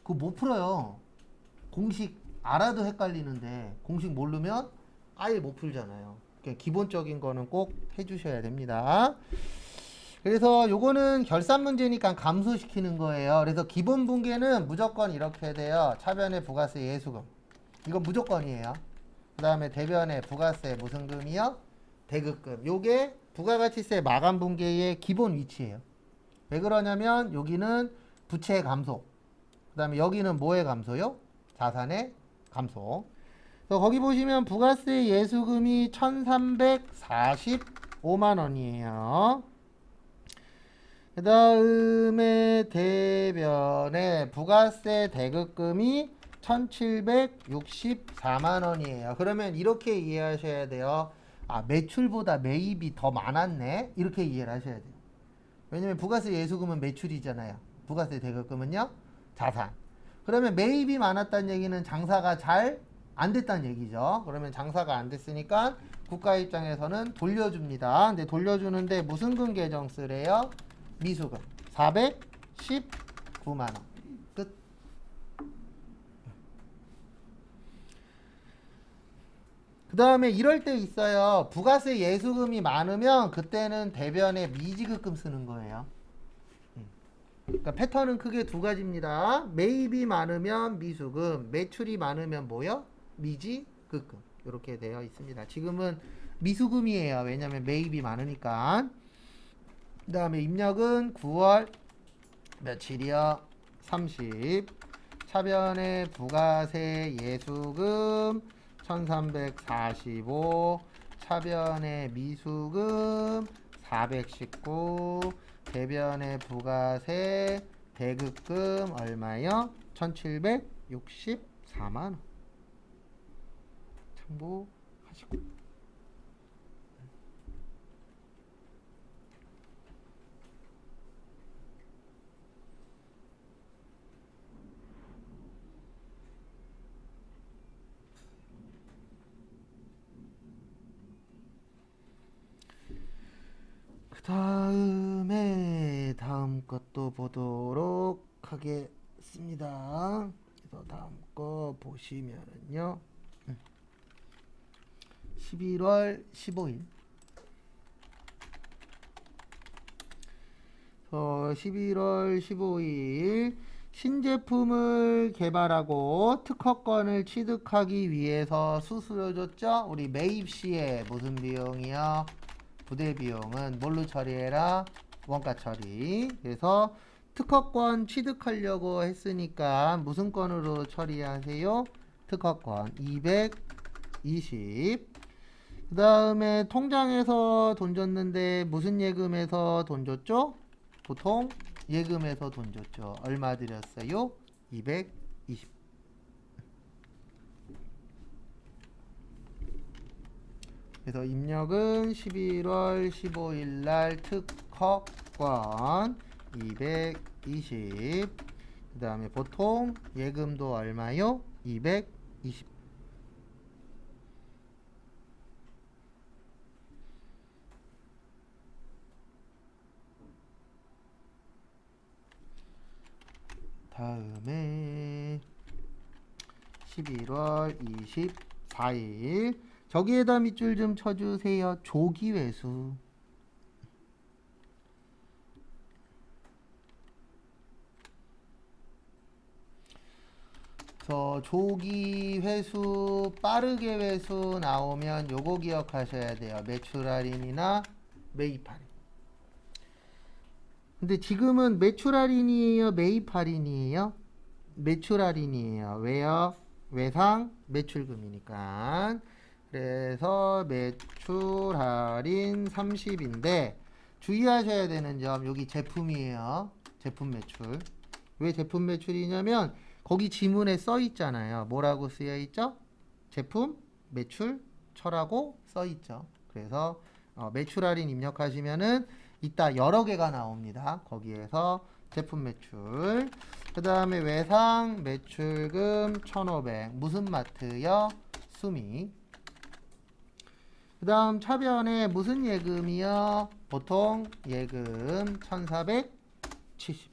Speaker 1: 그거 못 풀어요. 공식 알아도 헷갈리는데 공식 모르면 아예 못 풀잖아요. 그러니까 기본적인 거는 꼭 해주셔야 됩니다. 그래서 요거는 결산 문제니까 감소시키는 거예요. 그래서 기본 분계는 무조건 이렇게 돼요. 차변의 부가세 예수금. 이건 무조건이에요. 그 다음에 대변의 부가세 무슨 금이요? 대급금. 요게 부가가치세 마감 분계의 기본 위치예요. 왜 그러냐면 여기는 부채 감소. 그 다음에 여기는 뭐의 감소요? 자산의 감소. 그래서 거기 보시면 부가세 예수금이 1345만 원이에요. 그 다음에 대변의 부가세 대급금이 1764만 원이에요. 그러면 이렇게 이해하셔야 돼요. 아, 매출보다 매입이 더 많았네. 이렇게 이해를 하셔야 돼요. 왜냐면 부가세 예수금은 매출이잖아요. 부가세 대급금은요? 자산. 그러면 매입이 많았다는 얘기는 장사가 잘 안 됐다는 얘기죠. 그러면 장사가 안 됐으니까 국가 입장에서는 돌려줍니다. 근데 돌려주는데 무슨 금 계정 쓰래요? 미수금. 419만 원. 끝. 그 다음에 이럴 때 있어요. 부가세 예수금이 많으면 그때는 대변에 미지급금 쓰는 거예요. 그러니까 패턴은 크게 두 가지입니다. 매입이 많으면 미수금, 매출이 많으면 뭐요? 미지급금. 이렇게 되어 있습니다. 지금은 미수금이에요. 왜냐면 매입이 많으니까. 그 다음에 입력은 9월 며칠이요? 30. 차변의 부가세 예수금 1345, 차변의 미수금 419, 대변의 부가세 대급금 얼마요? 1764만원. 참고하시고. 그 다음에 다음 것도 보도록 하겠습니다. 그래서 다음 거 보시면은요. 11월 15일. 11월 15일 신제품을 개발하고 특허권을 취득하기 위해서 수수료줬죠? 우리 매입 시에 무슨 비용이요? 부대 비용은 뭘로 처리해라? 원가 처리. 그래서 특허권 취득하려고 했으니까 무슨 건으로 처리하세요? 특허권 220. 그 다음에 통장에서 돈 줬는데 무슨 예금에서 돈 줬죠? 보통 예금에서 돈 줬죠. 얼마 드렸어요? 220. 그래서 입력은 11월 15일 날 특허권 220. 그 다음에 보통 예금도 얼마요? 220. 다음에 11월 24일 저기에다 밑줄 좀 쳐주세요. 조기회수. 저 조기회수, 빠르게 회수 나오면 요거 기억하셔야 돼요. 매출 할인이나 매입 할인. 근데 지금은 매출 할인이에요, 매입 할인이에요? 매출 할인이에요. 왜요? 외상 매출금이니까. 그래서 매출 할인 30인데 주의하셔야 되는 점, 여기 제품이에요. 제품 매출. 왜 제품 매출이냐면 거기 지문에 써 있잖아요. 뭐라고 쓰여 있죠? 제품 매출 처라고 써 있죠. 그래서 매출 할인 입력하시면은 이따 여러 개가 나옵니다. 거기에서 제품 매출. 그 다음에 외상 매출금 1,500. 무슨 마트요? 수미. 그 다음 차변에 무슨 예금이요? 보통 예금 1,470.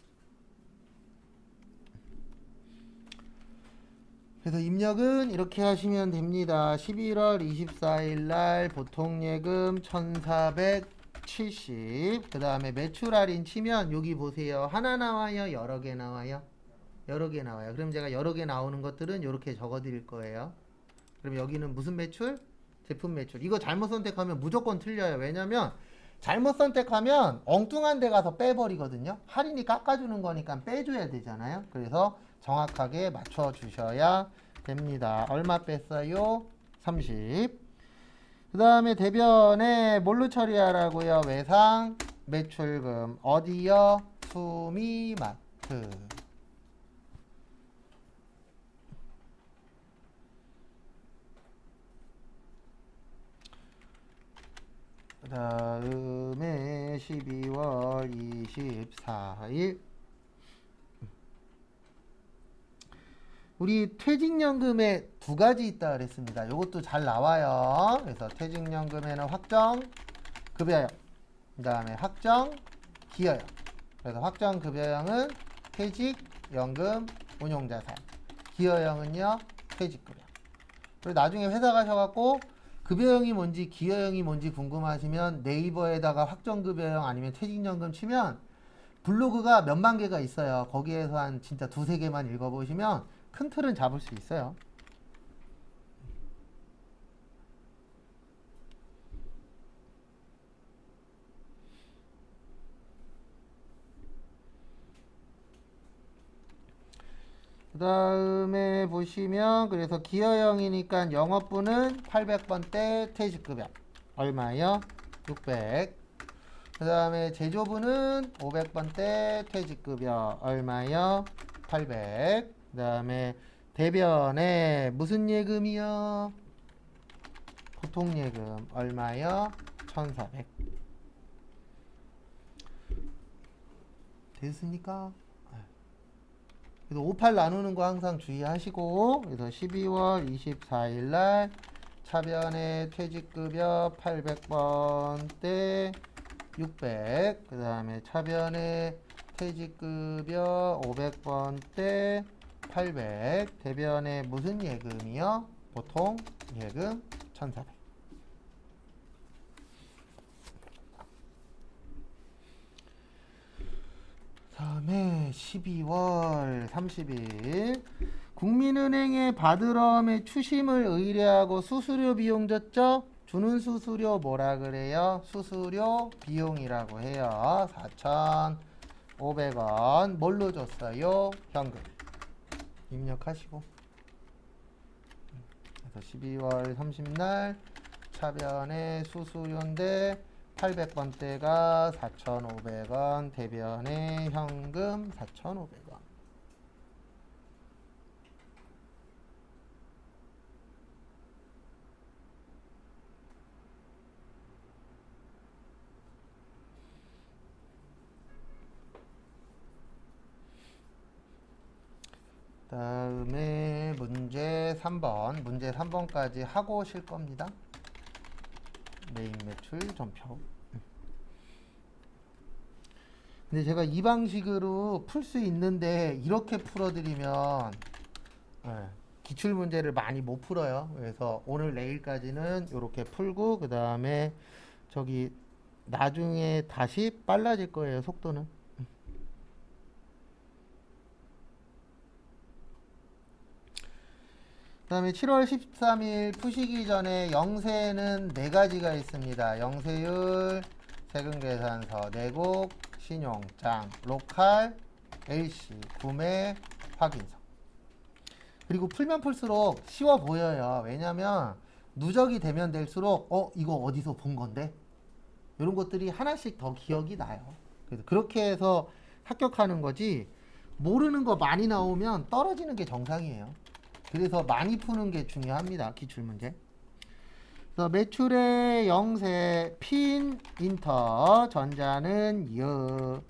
Speaker 1: 그래서 입력은 이렇게 하시면 됩니다. 11월 24일 날 보통 예금 1,470. 그 다음에 매출 할인 치면 여기 보세요. 하나 나와요? 여러 개 나와요? 여러 개 나와요. 그럼 제가 여러 개 나오는 것들은 이렇게 적어 드릴 거예요. 그럼 여기는 무슨 매출? 제품 매출. 이거 잘못 선택하면 무조건 틀려요. 왜냐면 잘못 선택하면 엉뚱한 데 가서 빼버리거든요. 할인이 깎아주는 거니까 빼줘야 되잖아요. 그래서 정확하게 맞춰 주셔야 됩니다. 얼마 뺐어요? 30. 그 다음에 대변에 뭘로 처리하라고요? 외상 매출금. 어디요? 수미마트. 그 다음에 12월 24일 우리 퇴직연금에 두 가지 있다 그랬습니다. 이것도 잘 나와요. 그래서 퇴직연금에는 확정급여형, 그 다음에 확정기여형. 그래서 확정급여형은 퇴직연금 운용자산, 기여형은요 퇴직급여. 그리고 나중에 회사 가셔갖고 급여형이 뭔지 기여형이 뭔지 궁금하시면 네이버에다가 확정급여형 아니면 퇴직연금 치면 블로그가 몇만 개가 있어요. 거기에서 한 진짜 두세 개만 읽어보시면 큰 틀은 잡을 수 있어요. 그 다음에 보시면 그래서 기여형이니까 영업부는 800번대 퇴직급여 얼마요? 600. 그 다음에 제조부는 500번대 퇴직급여 얼마요? 800. 그 다음에 대변에 무슨 예금이요? 보통예금 얼마요? 1,400. 됐습니까? 그래서 58 나누는 거 항상 주의하시고, 그래서 12월 24일 날 차변에 퇴직급여 800번대 600, 그 다음에 차변에 퇴직급여 500번대 800, 대변에 무슨 예금이요? 보통 예금 1,400. 다음에 12월 30일 국민은행에 받으러의 추심을 의뢰하고 수수료 비용 졌죠? 주는 수수료 뭐라 그래요? 수수료 비용이라고 해요. 4,500원 뭘로 줬어요? 현금 입력하시고. 그래서 12월 30날 차변에 수수료인데 800번대가 4,500원, 대변에 현금 4,500원. 다음에 문제 3번. 문제 3번까지 하고 오실 겁니다. 메인 매출 전표. 근데 제가 이 방식으로 풀 수 있는데 이렇게 풀어드리면 기출 문제를 많이 못 풀어요. 그래서 오늘 내일까지는 이렇게 풀고 그 다음에 저기 나중에 다시 빨라질 거예요. 속도는. 그 다음에 7월 13일 푸시기 전에 영세는 4가지가 있습니다. 영세율, 세금계산서, 내곡, 신용장, 로컬, LC, 구매, 확인서. 그리고 풀면 풀수록 쉬워 보여요. 왜냐면 누적이 되면 될수록 이거 어디서 본 건데? 이런 것들이 하나씩 더 기억이 나요. 그래서 그렇게 해서 합격하는 거지, 모르는 거 많이 나오면 떨어지는 게 정상이에요. 그래서 많이 푸는 게 중요합니다. 기출문제. 그래서 매출의 영세 핀 인터 전자는 유.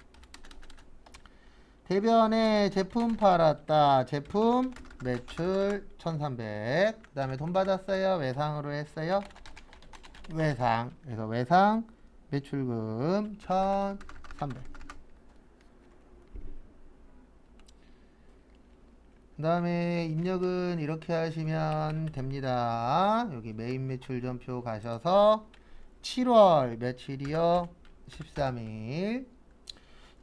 Speaker 1: 대변에 제품 팔았다. 제품 매출 1300. 그 다음에 돈 받았어요. 외상으로 했어요. 외상. 그래서 외상 매출금 1300. 그 다음에 입력은 이렇게 하시면 됩니다. 여기 메인 매출 전표 가셔서 7월 며칠이요? 13일.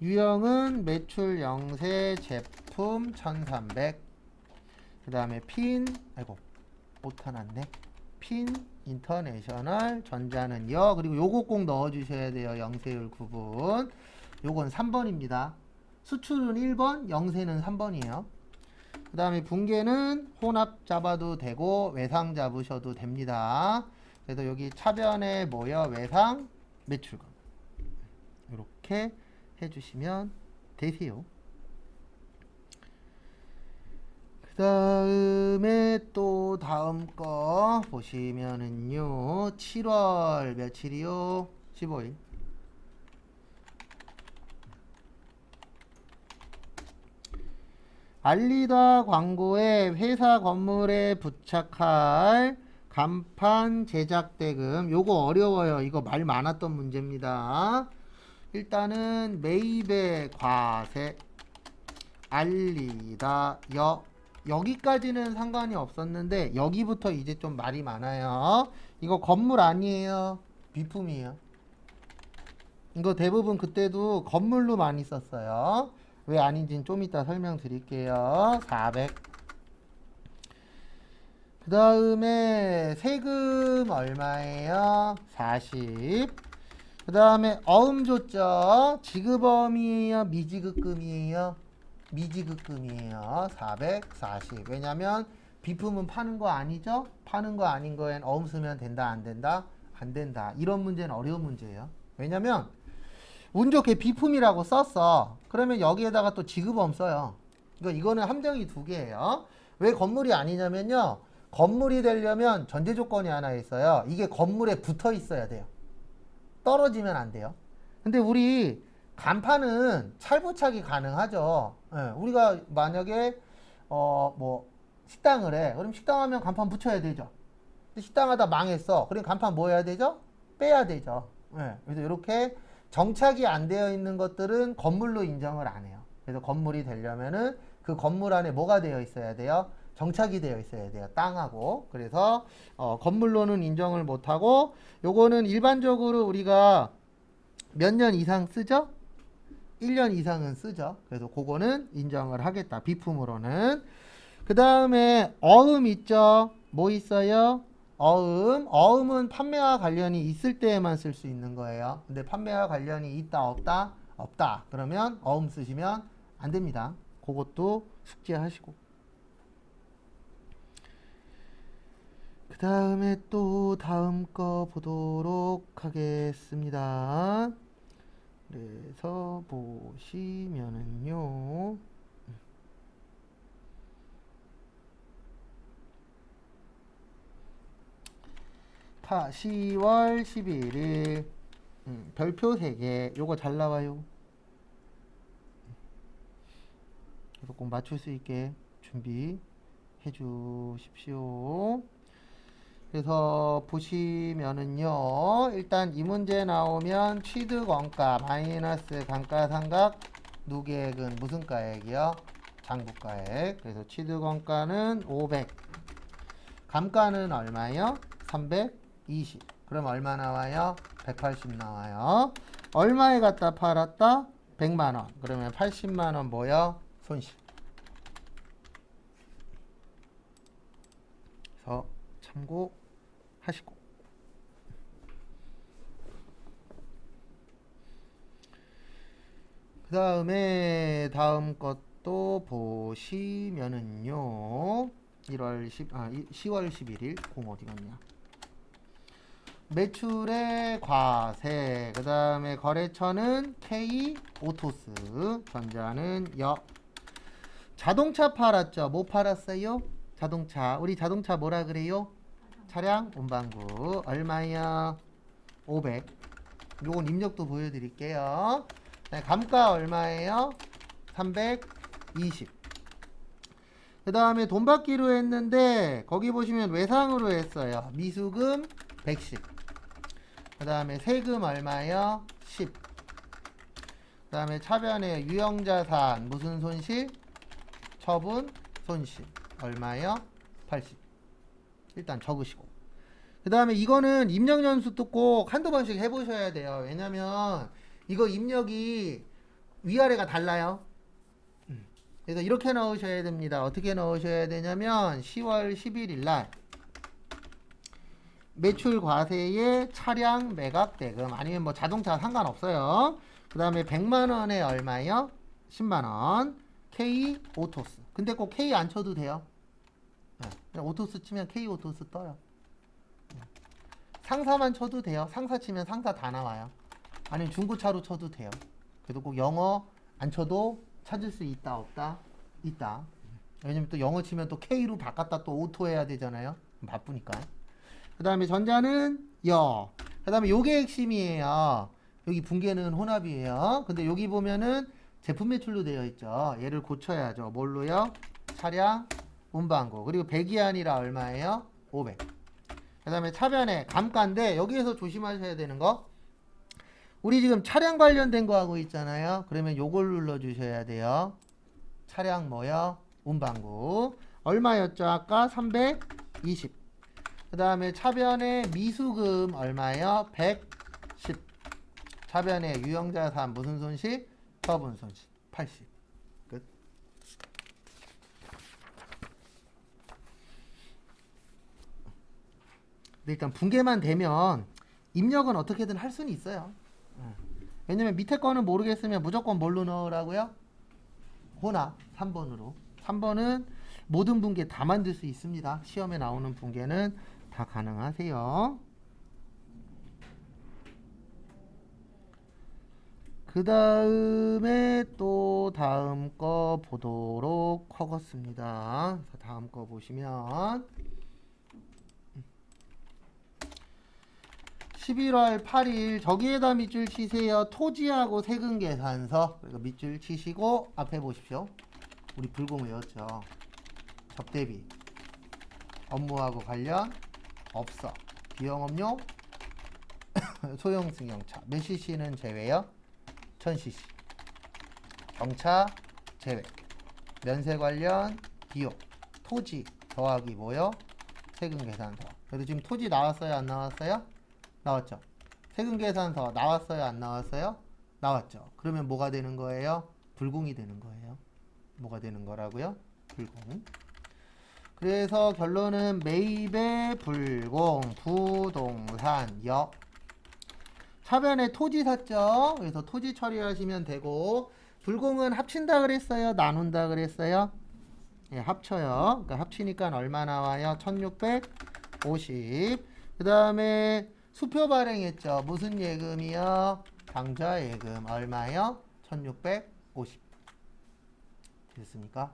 Speaker 1: 유형은 매출 영세 제품 1300. 그 다음에 핀, 아이고 오타 났네. 핀 인터내셔널 전자는 여. 그리고 요거 꼭 넣어 주셔야 돼요. 영세율 구분. 요건 3번입니다. 수출은 1번, 영세는 3번이에요. 그 다음에 분계는 혼합 잡아도 되고 외상 잡으셔도 됩니다. 그래서 여기 차변에 뭐여? 외상 매출금. 이렇게 해주시면 되세요. 그 다음에 또 다음 거 보시면은요, 7월 며칠이요? 15일. 알리다 광고에 회사 건물에 부착할 간판 제작 대금. 요거 어려워요. 이거 말 많았던 문제입니다. 일단은 매입의 과세, 알리다, 여기까지는 상관이 없었는데 여기부터 이제 좀 말이 많아요. 이거 건물 아니에요. 비품이에요. 이거 대부분 그때도 건물로 많이 썼어요. 왜 아닌지는 좀 이따 설명드릴게요. 400. 그 다음에 세금 얼마예요? 40. 그 다음에 어음 줬죠? 지급어음이에요? 미지급금이에요? 미지급금이에요. 440. 왜냐면 비품은 파는 거 아니죠? 파는 거 아닌 거엔 어음 쓰면 된다, 안 된다? 안 된다. 이런 문제는 어려운 문제예요. 왜냐면 운 좋게 비품이라고 썼어. 그러면 여기에다가 또 지급어음 써요. 이거는 함정이 두 개예요. 왜 건물이 아니냐면요, 건물이 되려면 전제 조건이 하나 있어요. 이게 건물에 붙어 있어야 돼요. 떨어지면 안 돼요. 근데 우리 간판은 찰부착이 가능하죠. 우리가 만약에 뭐 식당을 해. 그럼 식당 하면 간판 붙여야 되죠. 근데 식당 하다 망했어. 그럼 간판 뭐 해야 되죠? 빼야 되죠. 그래서 이렇게 정착이 안 되어 있는 것들은 건물로 인정을 안 해요. 그래서 건물이 되려면은 그 건물 안에 뭐가 되어 있어야 돼요? 정착이 되어 있어야 돼요. 땅하고. 그래서 건물로는 인정을 못하고, 요거는 일반적으로 우리가 몇 년 이상 쓰죠? 1년 이상은 쓰죠. 그래서 그거는 인정을 하겠다. 비품으로는. 그 다음에 어음 있죠? 뭐 있어요? 어음. 어음은 판매와 관련이 있을 때에만 쓸 수 있는 거예요. 근데 판매와 관련이 있다, 없다? 없다. 그러면 어음 쓰시면 안 됩니다. 그것도 숙지하시고. 그 다음에 또 다음 거 보도록 하겠습니다. 그래서 보시면은요, 10월 11일 별표 3개. 요거 잘 나와요. 그래서 꼭 맞출 수 있게 준비해 주십시오. 그래서 보시면은요, 일단 이 문제 나오면 취득 원가 마이너스 감가상각 누계액은 무슨 가액이요? 장부가액. 그래서 취득 원가는 500, 감가는 얼마요? 320. 그럼 얼마 나와요? 180 나와요. 얼마에 갖다 팔았다? 100만원. 그러면 80만원 뭐요? 손실. 그래서 참고하시고. 그 다음에 다음 것도 보시면은요. 10월 11일 공 어디 갔냐? 매출의 과세, 그 다음에 거래처는 K 오토스, 전자는 여. 자동차 팔았죠? 뭐 팔았어요? 자동차. 우리 자동차 뭐라 그래요? 차량 운반구. 얼마야? 500. 요건 입력도 보여드릴게요. 네, 감가 얼마예요? 320. 그 다음에 돈 받기로 했는데 거기 보시면 외상으로 했어요. 미수금 110. 그 다음에 세금 얼마요? 10. 그 다음에 차변에 유형자산 무슨 손실? 처분 손실 얼마요? 80. 일단 적으시고. 그 다음에 이거는 입력 연습도 꼭 한두 번씩 해보셔야 돼요. 왜냐면 이거 입력이 위아래가 달라요. 그래서 이렇게 넣으셔야 됩니다. 어떻게 넣으셔야 되냐면 10월 11일 날 매출 과세에 차량 매각 대금 아니면 뭐 자동차 상관없어요. 그 다음에 100만원에 얼마요? 10만원. K 오토스. 근데 꼭 K 안 쳐도 돼요. 그냥 오토스 치면 K 오토스 떠요. 상사만 쳐도 돼요. 상사 치면 상사 다 나와요. 아니면 중고차로 쳐도 돼요. 그래도 꼭 영어 안 쳐도 찾을 수 있다 없다? 있다. 왜냐면 또 영어 치면 또 K로 바꿨다 또 오토 해야 되잖아요. 바쁘니까. 그 다음에 전자는 여. 그 다음에 요게 핵심이에요. 여기 분계는 혼합이에요. 근데 여기 보면은 제품 매출로 되어 있죠. 얘를 고쳐야죠. 뭘로요? 차량 운반고. 그리고 100이 아니라 얼마예요? 500. 그 다음에 차변에 감가인데 여기에서 조심하셔야 되는 거, 우리 지금 차량 관련된 거 하고 있잖아요. 그러면 요걸 눌러주셔야 돼요. 차량 뭐요? 운반구. 얼마였죠? 아까 320. 그 다음에 차변에 미수금 얼마요? 110. 차변에 유형자산 무슨 손실? 처분 손실 80. 끝. 일단 분계만 되면 입력은 어떻게든 할 수는 있어요. 왜냐면 밑에 거는 모르겠으면 무조건 뭘로 넣으라고요? 혼합 3번으로. 3번은 모든 분계 다 만들 수 있습니다. 시험에 나오는 분계는 다 가능하세요. 그 다음에 또 다음 거 보도록 하겠습니다. 다음 거 보시면 11월 8일 저기에다 밑줄 치세요. 토지하고 세금 계산서. 그리고 밑줄 치시고 앞에 보십시오. 우리 불공 외웠죠. 접대비 업무하고 관련 없어. 비용업료 소형 승용차 몇 cc는 제외요? 1000cc. 경차 제외. 면세 관련 비용 토지 더하기 뭐요? 세금 계산서. 그래도 지금 토지 나왔어요? 안 나왔어요? 나왔죠. 세금 계산서 나왔어요? 안 나왔어요? 나왔죠. 그러면 뭐가 되는 거예요? 불공이 되는 거예요. 뭐가 되는 거라고요? 불공. 그래서 결론은 매입의 불공 부동산 여. 차변에 토지 샀죠. 그래서 토지 처리하시면 되고, 불공은 합친다 그랬어요? 나눈다 그랬어요? 예, 합쳐요. 그러니까 합치니까 얼마 나와요? 1650. 그 다음에 수표 발행했죠. 무슨 예금이요? 당좌 예금. 얼마요? 1650. 됐습니까?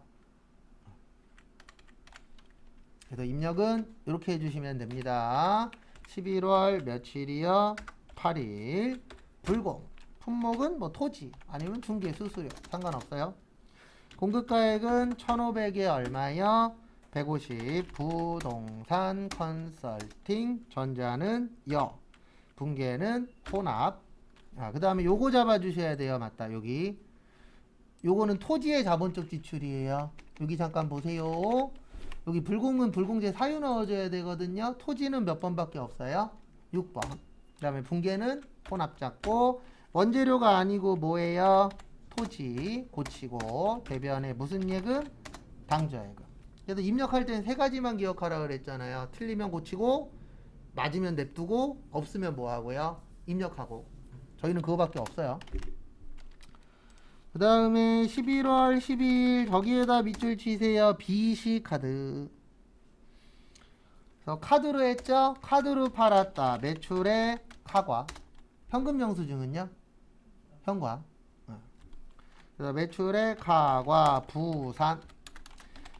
Speaker 1: 그래서 입력은 이렇게 해주시면 됩니다. 11월 며칠이요? 8일. 불공. 품목은 뭐 토지 아니면 중개 수수료 상관없어요. 공급가액은 1,500에 얼마요? 150. 부동산 컨설팅. 전자는 여. 분계는 혼합. 그 다음에 요거 잡아주셔야 돼요. 맞다. 여기. 요거는 토지의 자본적 지출이에요. 여기 잠깐 보세요. 여기 불공은 불공제 사유 넣어줘야 되거든요. 토지는 몇 번밖에 없어요? 6번. 그 다음에 분계는 혼합 잡고, 원재료가 아니고 뭐예요? 토지 고치고, 대변에 무슨 예금? 당좌예금. 그래서 입력할 땐 세 가지만 기억하라 그랬잖아요. 틀리면 고치고, 맞으면 냅두고, 없으면 뭐 하고요? 입력하고. 저희는 그거밖에 없어요. 그 다음에 11월 12일 저기에다 밑줄 치세요. BC 카드. 그래서 카드로 했죠? 카드로 팔았다. 매출의 카과. 현금 영수증은요? 현과. 그래서 매출의 카과 부산.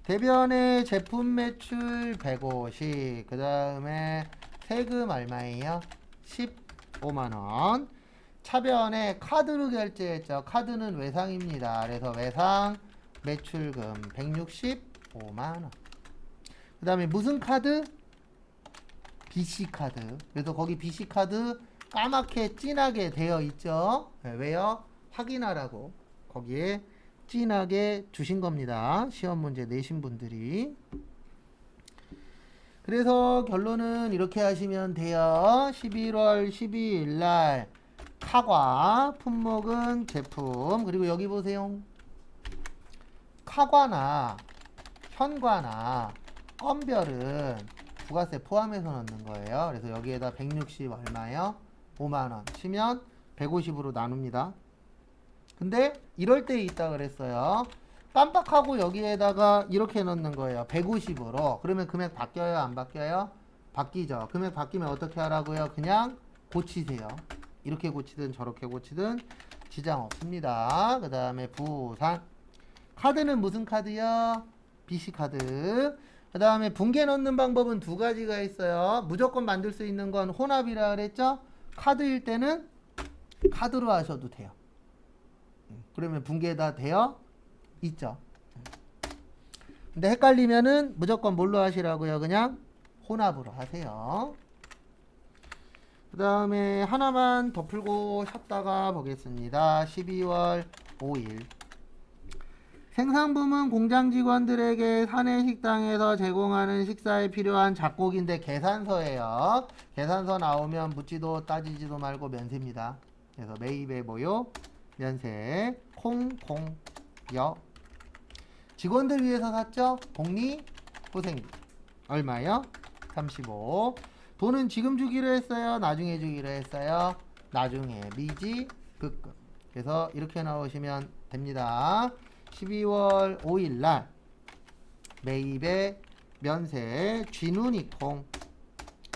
Speaker 1: 대변의 제품 매출 150. 그 다음에 세금 얼마예요? 15만원. 차변에 카드로 결제했죠. 카드는 외상입니다. 그래서 외상 매출금 165만원. 그 다음에 무슨 카드? BC카드. 그래서 거기 BC카드 까맣게 진하게 되어 있죠. 네, 왜요? 확인하라고 거기에 진하게 주신 겁니다. 시험 문제 내신 분들이. 그래서 결론은 이렇게 하시면 돼요. 11월 12일 날 카과 품목은 제품. 그리고 여기 보세요. 카과나 현과나 건별은 부가세 포함해서 넣는 거예요. 그래서 여기에다 160 얼마요? 5만원 치면 150으로 나눕니다. 근데 이럴 때 있다 그랬어요. 깜빡하고 여기에다가 이렇게 넣는 거예요. 150으로. 그러면 금액 바뀌어요? 안 바뀌어요? 바뀌죠. 금액 바뀌면 어떻게 하라고요? 그냥 고치세요. 이렇게 고치든 저렇게 고치든 지장 없습니다. 그 다음에 부산. 카드는 무슨 카드요? BC카드. 그 다음에 분계 넣는 방법은 두 가지가 있어요. 무조건 만들 수 있는 건 혼합이라 그랬죠? 카드일 때는 카드로 하셔도 돼요. 그러면 분계 다 되어 있죠. 근데 헷갈리면은 무조건 뭘로 하시라고요? 그냥 혼합으로 하세요. 그 다음에 하나만 더 풀고 쉬었다가 보겠습니다. 12월 5일. 생산부문 공장 직원들에게 사내 식당에서 제공하는 식사에 필요한 작곡인데 계산서예요. 계산서 나오면 묻지도 따지지도 말고 면세입니다. 그래서 매입의 모요 면세 콩콩여. 직원들 위해서 샀죠? 복리 고생비 얼마요? 35. 돈은 지금 주기로 했어요? 나중에 주기로 했어요? 나중에. 미지 급금. 그래서 이렇게 나오시면 됩니다. 12월 5일 날 매입의 면세 쥐누니콩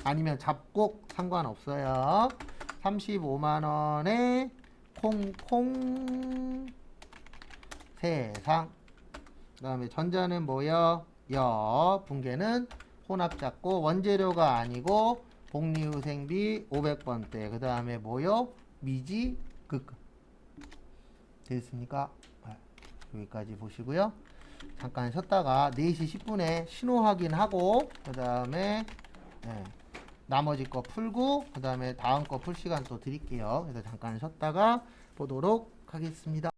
Speaker 1: 아니면 잡곡 상관없어요. 35만원에 콩콩 세상. 그 다음에 전자는 뭐요? 여. 분계는 혼합 잡고 원재료가 아니고 복리후생비 500번대. 그 다음에 뭐요? 미지 급금. 됐습니까? 여기까지 보시고요. 잠깐 쉬었다가 4시 10분에 신호 확인하고 그 다음에 나머지 거 풀고 그 다음에 다음 거 풀 시간 또 드릴게요. 그래서 잠깐 쉬었다가 보도록 하겠습니다.